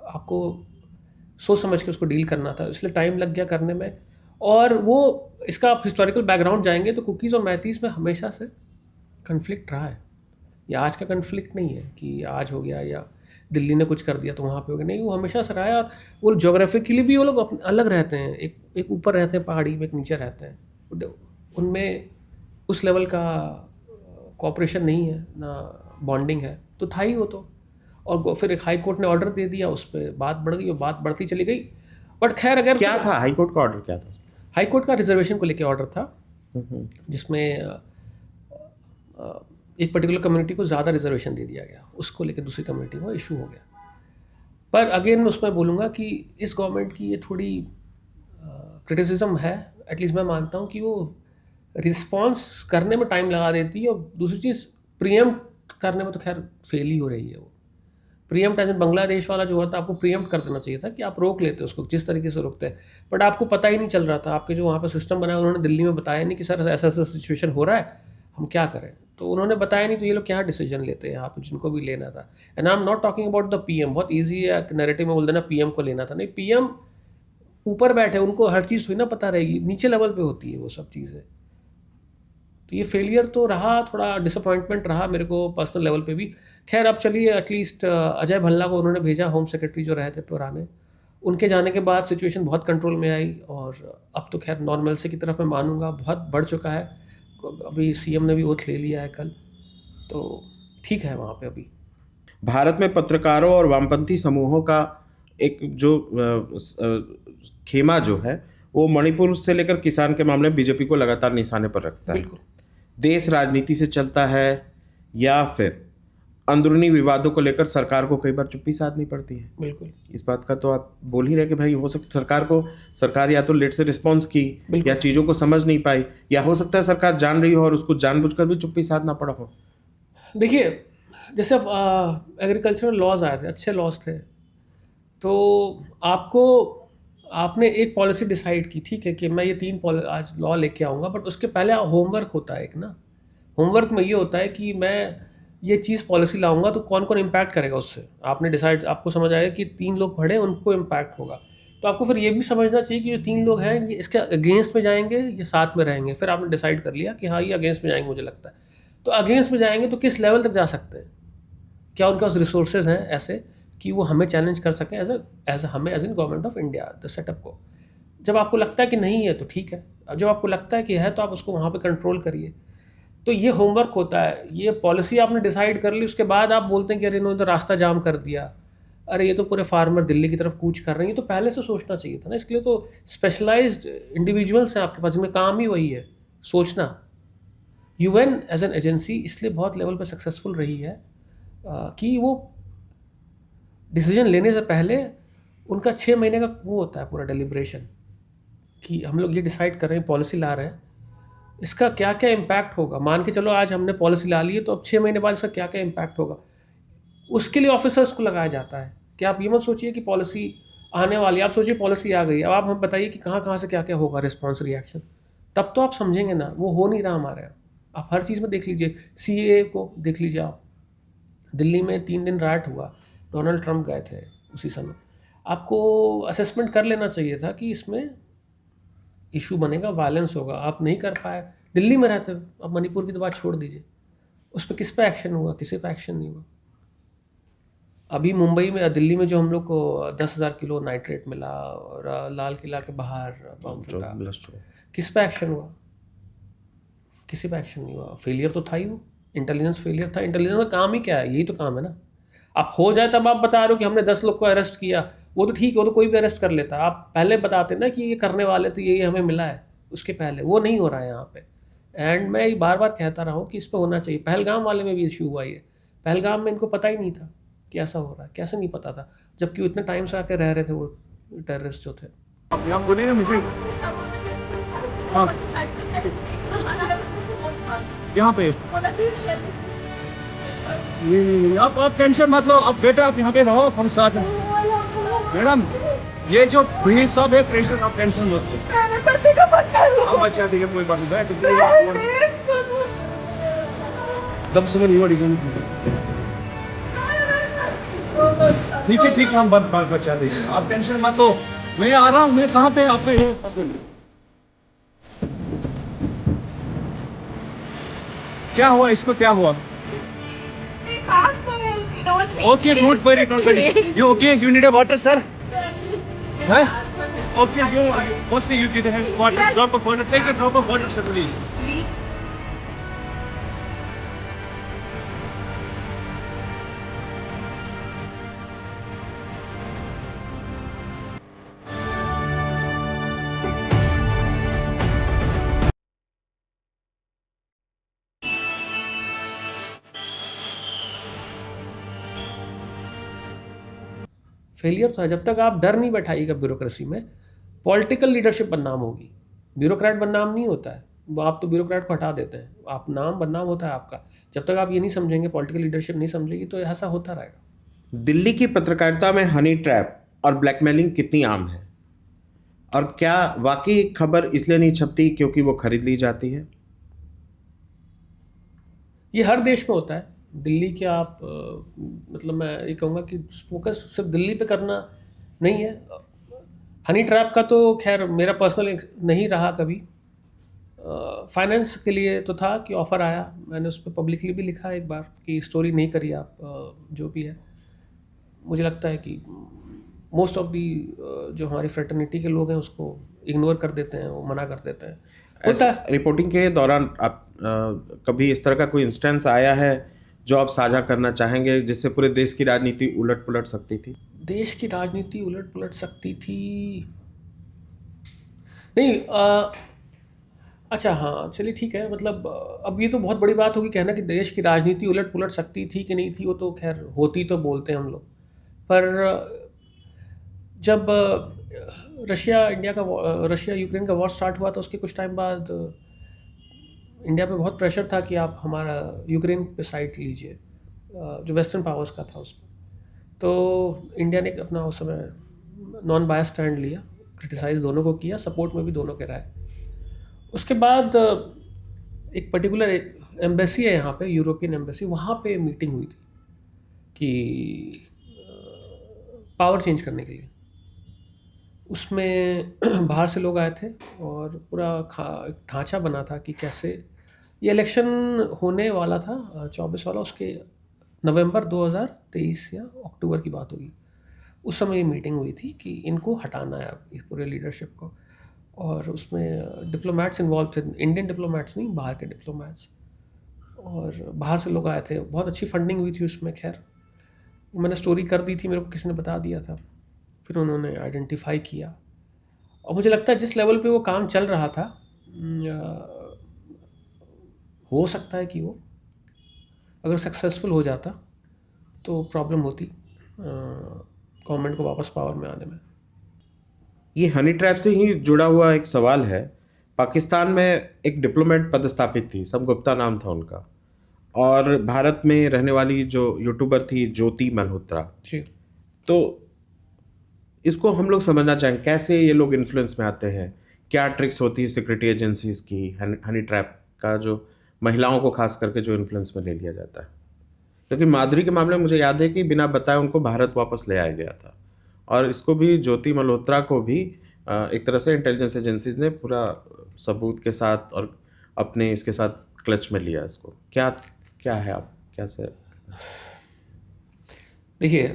आपको सोच समझ के उसको डील करना था, इसलिए टाइम लग गया करने में। और वो इसका आप हिस्टोरिकल बैकग्राउंड जाएंगे तो कुकीज़ और मैतीज़ में हमेशा से कन्फ्लिक्ट रहा है। ये आज का कन्फ्लिक्ट नहीं है कि आज हो गया या दिल्ली ने कुछ कर दिया तो वहाँ पे हो गया, नहीं, वो हमेशा से रहा है। और वो जोग्राफिकली भी वो लोग अलग रहते हैं, एक ऊपर रहते हैं पहाड़ी में, एक नीचे रहते हैं, उनमें उस लेवल का कोऑपरेशन नहीं है ना, बॉन्डिंग है, तो था ही वो तो। और फिर एक हाई कोर्ट ने ऑर्डर दे दिया, उस पर बात बढ़ गई और बात बढ़ती चली गई। बट खैर, अगर क्या था हाई कोर्ट का ऑर्डर, क्या था? हाई कोर्ट का रिजर्वेशन को लेके ऑर्डर था, जिसमें एक पर्टिकुलर कम्युनिटी को ज़्यादा रिजर्वेशन दे दिया गया, उसको लेके दूसरी कम्युनिटी में इशू हो गया। पर अगेन उसमें बोलूँगा कि इस गवर्नमेंट की ये थोड़ी क्रिटिसिज्म है, एटलीस्ट मैं मानता हूँ कि वो रिस्पॉन्स करने में टाइम लगा देती है। और दूसरी चीज़, प्रीएम्प्ट करने में तो खैर फेल ही हो रही है। वो प्रीएम्प्ट एज बांग्लादेश वाला जो होता है, आपको प्रीएम्प्ट कर देना चाहिए था कि आप रोक लेते उसको जिस तरीके से रोकते हैं, बट आपको पता ही नहीं चल रहा था। आपके जो वहाँ पर सिस्टम बना है, उन्होंने दिल्ली में बताया नहीं कि सर ऐसा ऐसा सिचुएशन हो रहा है, हम क्या करें। तो उन्होंने बताया नहीं, तो ये लोग क्या डिसीजन लेते हैं यहाँ पे, जिनको भी लेना था। And I am not talking about the PM, बहुत ईजी है नैरेटिव में बोल देना पीएम को लेना था, नहीं, पीएम ऊपर बैठे, उनको हर चीज़ थोड़ी ना पता रहेगी, नीचे लेवल पे होती है वो सब चीज़ें। तो ये फेलियर तो रहा, थोड़ा डिसअपॉइंटमेंट रहा मेरे को पर्सनल लेवल पे भी। खैर अब चलिए, एटलीस्ट अजय भल्ला को उन्होंने भेजा, होम सेक्रेटरी जो रहे थे पुराने, उनके जाने के बाद सिचुएशन बहुत कंट्रोल में आई, और अब तो खैर नॉर्मल से की तरफ मैं मानूंगा, बहुत बढ़ चुका है। अभी सीएम ने भी ओथ ले लिया है कल, तो ठीक है वहाँ पे अभी। भारत में पत्रकारों और वामपंथी समूहों का एक जो खेमा जो है वो मणिपुर से लेकर किसान के मामले में बीजेपी को लगातार निशाने पर रखता है। बिल्कुल। देश राजनीति से चलता है या फिर अंदरूनी विवादों को लेकर सरकार को कई बार चुप्पी साधनी पड़ती है। बिल्कुल। इस बात का तो आप बोल ही रहे कि भाई हो सकता सरकार या तो लेट से रिस्पॉन्स की या चीज़ों को समझ नहीं पाई, या हो सकता है सरकार जान रही हो और उसको जानबूझकर भी चुप्पी साधना पड़ा हो। देखिए, जैसे एग्रीकल्चरल लॉज आए थे, अच्छे लॉज थे, तो आपने एक पॉलिसी डिसाइड की, ठीक है कि मैं ये 3 आज लॉ लेके आऊँगा, बट उसके पहले होमवर्क होता है एक ना। होमवर्क में ये होता है कि मैं ये चीज़ पॉलिसी लाऊंगा तो कौन कौन इम्पैक्ट करेगा उससे। आपने डिसाइड, आपको समझ आएगा कि 3 लोग पढ़े, उनको इम्पैक्ट होगा, तो आपको फिर ये भी समझना चाहिए कि जो 3 लोग हैं ये इसके अगेंस्ट में जाएंगे या साथ में रहेंगे। फिर आपने डिसाइड कर लिया कि हाँ ये अगेंस्ट में जाएंगे, मुझे लगता है। तो अगेंस्ट में जाएंगे तो किस लेवल तक जा सकते हैं, क्या उनके पास रिसोर्सेज हैं ऐसे कि वो हमें चैलेंज कर सकें एज हमें as in government of India the setup को। जब आपको लगता है कि नहीं है तो ठीक है, जब आपको लगता है कि है तो आप उसको वहाँ पे कंट्रोल करिए। तो ये होमवर्क होता है, ये पॉलिसी आपने डिसाइड कर ली, उसके बाद आप बोलते हैं कि अरे इन्होंने तो रास्ता जाम कर दिया, अरे ये तो पूरे फार्मर दिल्ली की तरफ कूच कर रहे हैं। ये तो पहले से सोचना चाहिए था ना। इसके लिए तो स्पेशलाइज्ड इंडिविजुअल्स हैं आपके पास, जिनमें काम ही वही है सोचना। यूएन एज एन एजेंसी इसलिए बहुत लेवल पे सक्सेसफुल रही है कि वो डिसीजन लेने से पहले उनका 6 महीने का वो होता है पूरा डेलिब्रेशन, कि हम लोग ये डिसाइड कर रहे हैं, पॉलिसी ला रहे हैं, इसका क्या क्या इम्पैक्ट होगा। मान के चलो आज हमने पॉलिसी ला ली है, तो अब 6 महीने बाद इसका क्या क्या इम्पैक्ट होगा, उसके लिए ऑफिसर्स को लगाया जाता है। कि आप ये मत सोचिए कि पॉलिसी आने वाली है, आप सोचिए पॉलिसी आ गई, अब आप हमें बताइए कि कहाँ कहाँ से क्या क्या होगा रिस्पॉन्स रिएक्शन, तब तो आप समझेंगे ना। वो हो नहीं रहा हमारे यहाँ। आप हर चीज़ में देख लीजिए, CAA को देख लीजिए आप, दिल्ली में 3 दिन राइट हुआ, डोनाल्ड ट्रंप गए थे उसी समय। आपको असेसमेंट कर लेना चाहिए था कि इसमें इशू बनेगा, वायलेंस होगा, आप नहीं कर पाए, दिल्ली में रहते हो। अब मणिपुर की तो बात छोड़ दीजिए, उस पर किस पे एक्शन हुआ, किसी पे एक्शन नहीं हुआ। अभी मुंबई में, दिल्ली में जो हम लोग को 10,000 किलो नाइट्रेट मिला और लाल किला के बाहर बम फटा, किस पे एक्शन हुआ, किसी पे एक्शन नहीं हुआ। फेलियर तो था ही, वो इंटेलिजेंस फेलियर था। इंटेलिजेंस का काम ही क्या है, यही तो काम है ना। आप हो जाए तब आप बता रहे हो कि हमने 10 लोग को अरेस्ट किया, वो तो ठीक है, वो तो कोई भी अरेस्ट कर लेता। आप पहले बताते ना कि ये करने वाले तो यही हमें मिला है, उसके पहले। वो नहीं हो रहा है यहाँ पे। एंड मैं ये बार बार कहता रहा हूँ कि इस पर होना चाहिए। पहलगाम वाले में भी इशू हुआ ये, पहलगाम में इनको पता ही नहीं था कि ऐसा हो रहा है, कैसे नहीं पता था, जबकि वो इतने टाइम से आके रह रहे थे वो टेररिस्ट जो थे। आप बोले ना मुझे, हाँ यहाँ पे ये आप टेंशन मत लो। अब बेटा आप यहाँ पे रहो, हम साथ हैं। मैडम ये जो भीड़ सब है, प्रेशर, आप टेंशन मत लो। अब बच्चा ठीक है, कोई बात नहीं। दम से ठीक है, हम बचा देंगे, आप टेंशन मत लो। मैं आ रहा हूँ, मैं कहाँ पे आप पे क्या हुआ, इसको क्या हुआ? Okay, don't worry, don't worry. You okay? You need a water, sir? Huh? Okay, mostly you get a water, drop of water. Take a drop of water, sir, please. Failure तो है। जब तक आप डर नहीं बैठाइएगा ब्यूरोक्रेसी में, political leadership बदनाम होगी, ब्यूरोक्रेट बदनाम नहीं होता है। वो आप तो ब्यूरोक्रेट को हटा देते हैं, आप नाम बदनाम होता है आपका। जब तक आप ये नहीं समझेंगे, पॉलिटिकल लीडरशिप नहीं समझेगी, तो ऐसा होता रहेगा। दिल्ली की पत्रकारिता में हनी ट्रैप और ब्लैकमेलिंग कितनी आम है, और क्या वाकई खबर इसलिए नहीं छपती क्योंकि वो खरीद ली जाती है? ये हर देश में होता है। दिल्ली के आप मतलब मैं ये कहूँगा कि फोकस सिर्फ दिल्ली पे करना नहीं है। हनी ट्रैप का तो खैर मेरा पर्सनल नहीं रहा कभी। फाइनेंस के लिए तो था कि ऑफ़र आया, मैंने उस पर पब्लिकली भी लिखा एक बार कि स्टोरी नहीं करिए आप, जो भी है। मुझे लगता है कि मोस्ट ऑफ दी जो हमारी फ्रेटर्निटी के लोग हैं उसको इग्नोर कर देते हैं, वो मना कर देते हैं। होता है। रिपोर्टिंग के दौरान आप कभी इस तरह का कोई इंस्टेंस आया है जो आप साझा करना चाहेंगे जिससे पूरे देश की राजनीति उलट पुलट सकती थी? देश की राजनीति उलट पुलट सकती थी नहीं। अच्छा हाँ, चलिए ठीक है। मतलब अब ये तो बहुत बड़ी बात होगी कहना कि देश की राजनीति उलट पुलट सकती थी कि नहीं थी। वो तो खैर होती तो बोलते हैं हम लोग, पर जब रशिया यूक्रेन का वॉर स्टार्ट हुआ था उसके कुछ टाइम बाद इंडिया पे बहुत प्रेशर था कि आप हमारा यूक्रेन पे साइड लीजिए, जो वेस्टर्न पावर्स का था उसमें। तो इंडिया ने अपना उस समय नॉन बायस स्टैंड लिया, क्रिटिसाइज़ दोनों को किया, सपोर्ट में भी दोनों के रहे। उसके बाद एक पर्टिकुलर एम्बेसी है यहाँ पे, यूरोपियन एम्बेसी, वहाँ पे मीटिंग हुई थी कि पावर चेंज करने के लिए। उसमें बाहर से लोग आए थे और पूरा ढांचा बना था कि कैसे ये इलेक्शन होने वाला था 24 वाला, उसके नवंबर 2023 या अक्टूबर की बात होगी। उस समय ये मीटिंग हुई थी कि इनको हटाना है अब इस पूरे लीडरशिप को। और उसमें डिप्लोमेट्स इन्वॉल्व थे, इंडियन डिप्लोमेट्स नहीं, बाहर के डिप्लोमेट्स, और बाहर से लोग आए थे। बहुत अच्छी फंडिंग हुई थी उसमें। खैर मैंने स्टोरी कर दी थी, मेरे को किसी ने बता दिया था, फिर उन्होंने आइडेंटिफाई किया। और मुझे लगता है जिस लेवल पे वो काम चल रहा था, हो सकता है कि वो अगर सक्सेसफुल हो जाता तो प्रॉब्लम होती गवर्नमेंट को वापस पावर में आने में। ये हनी ट्रैप से ही जुड़ा हुआ एक सवाल है। पाकिस्तान में एक डिप्लोमेट पदस्थापित थी, सब गुप्ता नाम था उनका, और भारत में रहने वाली जो यूट्यूबर थी ज्योति मल्होत्रा जी। तो इसको हम लोग समझना चाहेंगे कैसे ये लोग इन्फ्लुएंस में आते हैं, क्या ट्रिक्स होती है सिक्योरिटी एजेंसीज की हनी ट्रैप का, जो महिलाओं को खास करके जो इन्फ्लुएंस में ले लिया जाता है। क्योंकि माधुरी के मामले में मुझे याद है कि बिना बताए उनको भारत वापस ले आया गया था, और इसको भी ज्योति मल्होत्रा को भी एक तरह से इंटेलिजेंस एजेंसीज ने पूरा सबूत के साथ और अपने इसके साथ क्लच में लिया इसको। क्या है, आप कैसे? देखिए,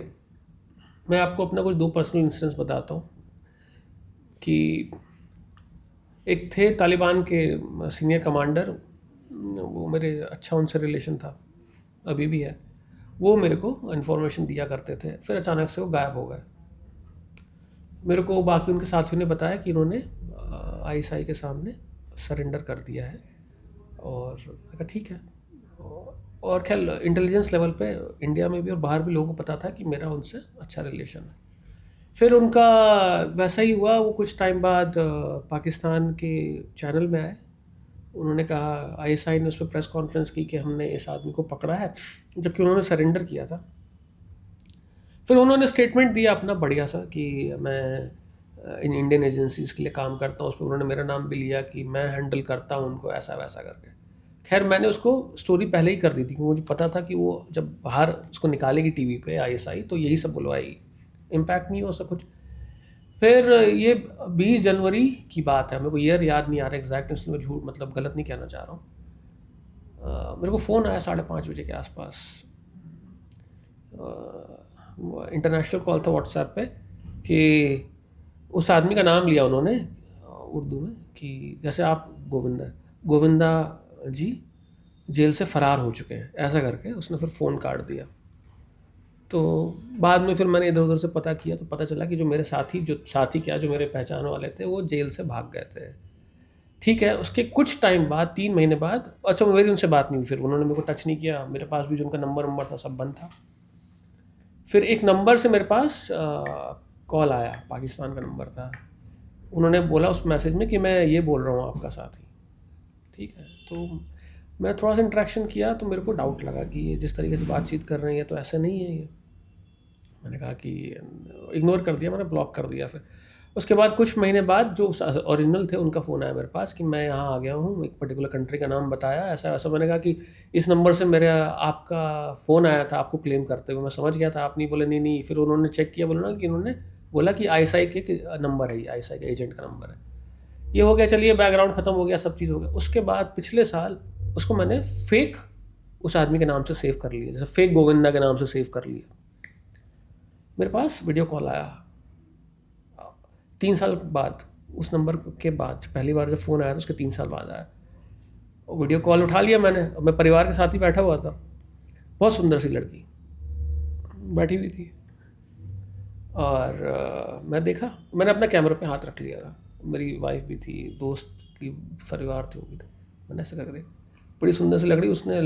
मैं आपको अपना कुछ 2 पर्सनल इंसिडेंट्स बताता हूँ कि एक थे तालिबान के सीनियर कमांडर, वो मेरे अच्छा उनसे रिलेशन था, अभी भी है। वो मेरे को इन्फॉर्मेशन दिया करते थे, फिर अचानक से वो गायब हो गए। मेरे को बाकी उनके साथियों ने बताया कि इन्होंने आईएसआई के सामने सरेंडर कर दिया है, और मैंने कहा ठीक है। और खैर इंटेलिजेंस लेवल पे इंडिया में भी और बाहर भी लोगों को पता था कि मेरा उनसे अच्छा रिलेशन है। फिर उनका वैसा ही हुआ, वो कुछ टाइम बाद पाकिस्तान के चैनल में आए। उन्होंने कहा, आईएसआई ने उस पर प्रेस कॉन्फ्रेंस की कि हमने इस आदमी को पकड़ा है, जबकि उन्होंने सरेंडर किया था। फिर उन्होंने स्टेटमेंट दिया अपना बढ़िया सा कि मैं इन इंडियन एजेंसीज के लिए काम करता हूँ। उस पर उन्होंने मेरा नाम भी लिया कि मैं हैंडल करता हूँ उनको, ऐसा वैसा करके। खैर मैंने उसको स्टोरी पहले ही कर दी थी, क्योंकि मुझे पता था कि वो जब बाहर उसको निकालेगी टीवी पे आईएसआई तो यही सब बुलवाएगी, इम्पैक्ट नहीं हो सकता कुछ। फिर ये 20 जनवरी की बात है, मेरे को ईयर याद नहीं आ रहा एग्जैक्ट, इसलिए मैं झूठ मतलब गलत नहीं कहना चाह रहा हूँ। मेरे को फ़ोन आया 5:30 बजे के आसपास, इंटरनेशनल कॉल था व्हाट्सएप पे, कि उस आदमी का नाम लिया उन्होंने उर्दू में कि जैसे आप गोविंदा जी जेल से फ़रार हो चुके हैं, ऐसा करके उसने फिर फ़ोन काट दिया। तो बाद में फिर मैंने इधर उधर से पता किया तो पता चला कि जो मेरे साथी क्या जो मेरे पहचान वाले थे वो जेल से भाग गए थे। ठीक है, उसके कुछ टाइम बाद 3 महीने बाद, अच्छा मेरी उनसे बात नहीं हुई, फिर उन्होंने मेरे को टच नहीं किया, मेरे पास भी जो उनका नंबर था सब बंद था। फिर एक नंबर से मेरे पास कॉल आया, पाकिस्तान का नंबर था। उन्होंने बोला उस मैसेज में कि मैं ये बोल रहा हूँ आपका साथी। ठीक है, तो मैंने थोड़ा सा इंटरेक्शन किया तो मेरे को डाउट लगा कि ये जिस तरीके से बातचीत कर रहे हैं तो ऐसा नहीं है ये। मैंने कहा कि इग्नोर कर दिया, मैंने ब्लॉक कर दिया। फिर उसके बाद कुछ महीने बाद जो ओरिजिनल थे उनका फ़ोन आया मेरे पास कि मैं यहाँ आ गया हूँ, एक पर्टिकुलर कंट्री का नाम बताया, ऐसा ऐसा। मैंने कहा कि इस नंबर से मेरे आपका फ़ोन आया था आपको क्लेम करते हुए, मैं समझ गया था आप नहीं, बोले नहीं नहीं। फिर उन्होंने चेक किया, बोला ना कि इन्होंने बोला कि ISI के नंबर है, ये ISI के एजेंट का नंबर है। ये हो गया, चलिए बैकग्राउंड ख़त्म हो गया, सब चीज़ हो गया। उसके बाद पिछले साल उसको मैंने फेक उस आदमी के नाम से सेव कर लिया, जैसे फेक गोविंदा के नाम से सेव कर लिया। मेरे पास वीडियो कॉल आया 3 साल बाद, उस नंबर के बाद पहली बार जब फ़ोन आया था उसके 3 साल बाद आया। और वीडियो कॉल उठा लिया मैंने, मैं परिवार के साथ ही बैठा हुआ था। बहुत सुंदर सी लड़की बैठी हुई थी और मैं देखा, मैंने अपना कैमरा पे हाथ रख लिया था, मेरी वाइफ भी थी, दोस्त की परिवार थे वो भी थे। मैंने ऐसा करके देखा, बड़ी सुंदर सी लड़की उसने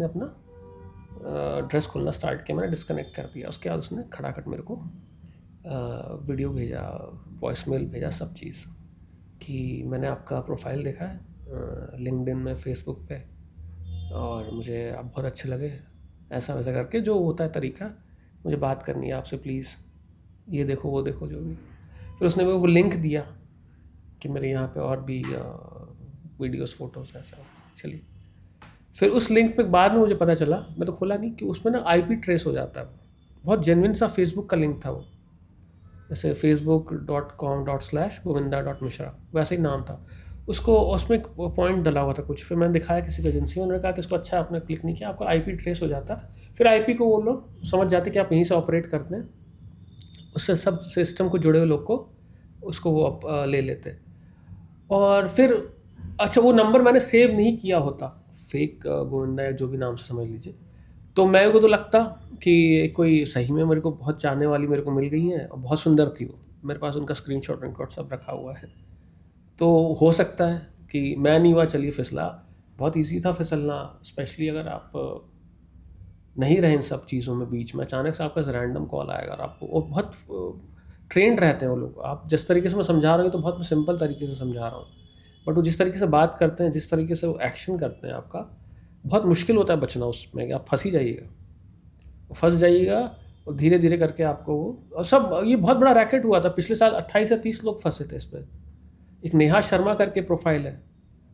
अपना ड्रेस खोलना स्टार्ट किया। मैंने डिस्कनेक्ट कर दिया। उसके बाद उसने खड़ाखट मेरे को वीडियो भेजा, वॉइसमेल भेजा, सब चीज़ कि मैंने आपका प्रोफाइल देखा है लिंक्डइन में, फेसबुक पे, और मुझे आप बहुत अच्छे लगे, ऐसा वैसा करके जो होता है तरीका, मुझे बात करनी है आपसे प्लीज़, ये देखो वो देखो जो भी। फिर उसने मेरे को लिंक दिया कि मेरे यहाँ पे और भी वीडियोस फोटोज़ ऐसा। चलिए, फिर उस लिंक पे बाद में मुझे पता चला, मैं तो खोला नहीं, कि उसमें ना IP ट्रेस हो जाता है। बहुत जेन्युइन सा फेसबुक का लिंक था वो, जैसे facebook.com/govinda.mishra वैसे ही नाम था उसको, उसमें एक पॉइंट डला हुआ था कुछ। फिर मैंने दिखाया किसी को एजेंसी, उन्होंने कहा कि इसको अच्छा आपने क्लिक नहीं किया, आपका IP ट्रेस हो जाता। फिर IP को वो लोग समझ जाते कि आप यहीं से ऑपरेट करते हैं, उससे सब सिस्टम को जुड़े हुए लोग को उसको वो ले लेते। और फिर अच्छा, वो नंबर मैंने सेव नहीं किया होता, फेक गोविंदा या जो भी नाम से समझ लीजिए, तो मेरे को तो लगता कि कोई सही में मेरे को बहुत चाहने वाली मेरे को मिल गई है, और बहुत सुंदर थी वो। मेरे पास उनका स्क्रीनशॉट रिकॉर्ड सब रखा हुआ है। तो हो सकता है कि मैं नहीं हुआ, चलिए फिसला, बहुत इजी था फिसलना, स्पेशली अगर आप नहीं रहे इन सब चीज़ों में बीच में, अचानक से आपका रैंडम कॉल आएगा और आपको, और बहुत ट्रेंड रहते हैं वो लोग। आप जिस तरीके से मैं समझा रहा हूँ तो बहुत मैं सिंपल तरीके से समझा रहा हूँ, बट वो जिस तरीके से बात करते हैं, जिस तरीके से वो एक्शन करते हैं, आपका बहुत मुश्किल होता है बचना उसमें, कि आप फंस जाइएगा और धीरे धीरे करके आपको वो, और सब ये बहुत बड़ा रैकेट हुआ था पिछले साल। 28 या 30 लोग फंसे थे इस पर। एक नेहा शर्मा करके प्रोफाइल है,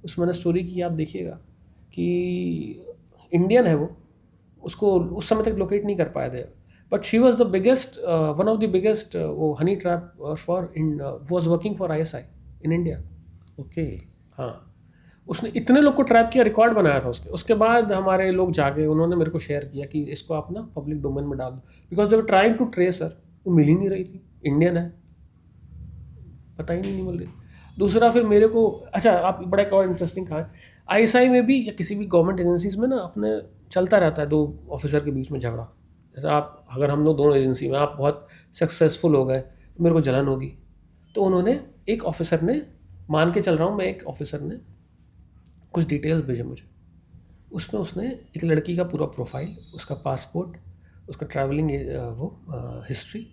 उसमें मैंने स्टोरी की, आप देखिएगा कि इंडियन है वो, उसको उस समय तक लोकेट नहीं कर पाए थे, but she was the biggest, one of the biggest, वो honey trap for was working for ISI in India. Okay. हाँ, उसने इतने लोग को ट्रैप किया, रिकॉर्ड बनाया था उसके बाद हमारे लोग जाके उन्होंने मेरे को शेयर किया कि इसको आप ना पब्लिक डोमेन में डाल दो, because they were trying to trace her, वो मिल ही नहीं रही थी, इंडियन है, पता ही नहीं मिल रही। दूसरा फिर मेरे को, अच्छा आप बड़ा एक और इंटरेस्टिंग कहा, ISI में भी या किसी भी गवर्नमेंट एजेंसीज में ना अपने चलता रहता है 2 ऑफिसर के बीच में झगड़ा। जैसे आप, अगर हम लोग दोनों एजेंसी में, आप बहुत सक्सेसफुल हो गए तो मेरे को जलन होगी, तो उन्होंने, एक ऑफिसर ने, मान के चल रहा हूँ मैं, एक ऑफिसर ने कुछ डिटेल्स भेजे मुझे, उसमें उसने एक लड़की का पूरा प्रोफाइल, उसका पासपोर्ट, उसका ट्रैवलिंग हिस्ट्री,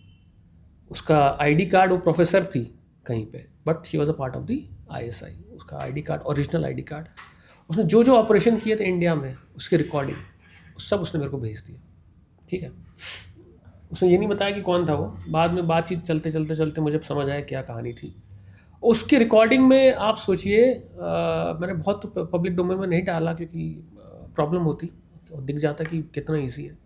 उसका ID कार्ड, वो प्रोफेसर थी कहीं पे, but she was a part of the ISI, उसका ID card, original ID card, उसने जो जो ऑपरेशन किए थे इंडिया में उसकी रिकॉर्डिंग सब उसने मेरे को भेज दिया। ठीक है, उसने ये नहीं बताया कि कौन था वो, बाद में बातचीत चलते चलते चलते मुझे समझ आया क्या कहानी थी। उसकी रिकॉर्डिंग में आप सोचिए, मैंने बहुत पब्लिक डोमेन में नहीं डाला क्योंकि प्रॉब्लम होती, दिख जाता कि कितना ईजी है।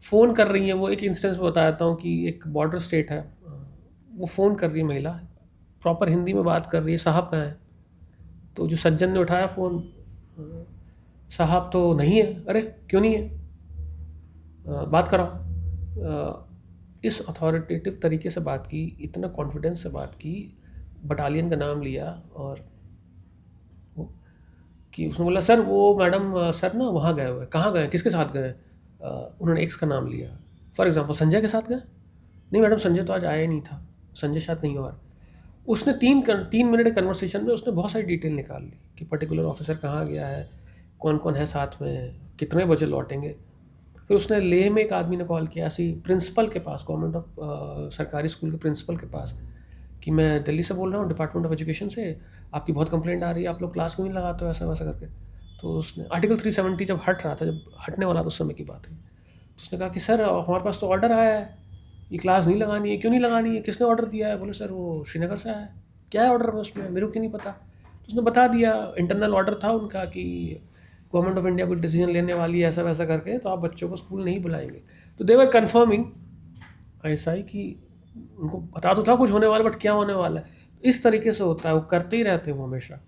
फ़ोन कर रही है वो, एक इंस्टेंस में बताता हूँ कि एक बॉर्डर स्टेट है, वो फ़ोन कर रही है महिला, प्रॉपर हिंदी में बात कर रही है, साहब कहाँ हैं? तो जो सज्जन ने उठाया फ़ोन, साहब तो नहीं है। अरे क्यों नहीं है, बात कराओ। इस अथॉरिटेटिव तरीके से बात की, इतना कॉन्फिडेंस से बात की, बटालियन का नाम लिया, और वो कि उसने बोला सर वो मैडम सर ना वहाँ गए हुए, कहाँ गए, किसके साथ गए? उन्होंने X का नाम लिया, फॉर एग्जांपल संजय के साथ गए। नहीं मैडम संजय तो आज आया नहीं था, संजय शायद कहीं और। उसने 3 मिनट के कन्वर्सेशन में उसने बहुत सारी डिटेल निकाल ली कि पर्टिकुलर ऑफिसर कहाँ गया है, कौन कौन है साथ में, कितने बजे लौटेंगे। फिर उसने लेह में एक आदमी ने कॉल किया, ऐसी प्रिंसिपल के पास, गवर्नमेंट ऑफ सरकारी स्कूल के प्रिंसिपल के पास, कि मैं दिल्ली से बोल रहा हूँ, डिपार्टमेंट ऑफ एजुकेशन से, आपकी बहुत कंप्लेंट आ रही है, आप लोग क्लास क्यों नहीं लगाते हो, ऐसा वैसा करके। तो उसने आर्टिकल 370 जब हट रहा था, जब हटने वाला था उस समय की बात है, तो उसने कहा कि सर हमारे पास तो ऑर्डर आया है ये क्लास नहीं लगानी है, क्यों नहीं लगानी है, किसने ऑर्डर दिया है? बोले सर वो श्रीनगर से आया है। क्या है ऑर्डर में उसमें, मेरे को क्यों नहीं पता? तो उसने बता दिया, इंटरनल ऑर्डर था उनका कि गवर्नमेंट ऑफ इंडिया कोई डिसीजन लेने वाली है ऐसा वैसा करके, तो आप बच्चों को स्कूल नहीं बुलाएंगे। तो देवर कन्फर्मिंग ऐसा ही कि उनको पता तो था कुछ होने वाला, बट क्या होने वाला है। इस तरीके से होता है, वो करते ही रहते हैं वो हमेशा।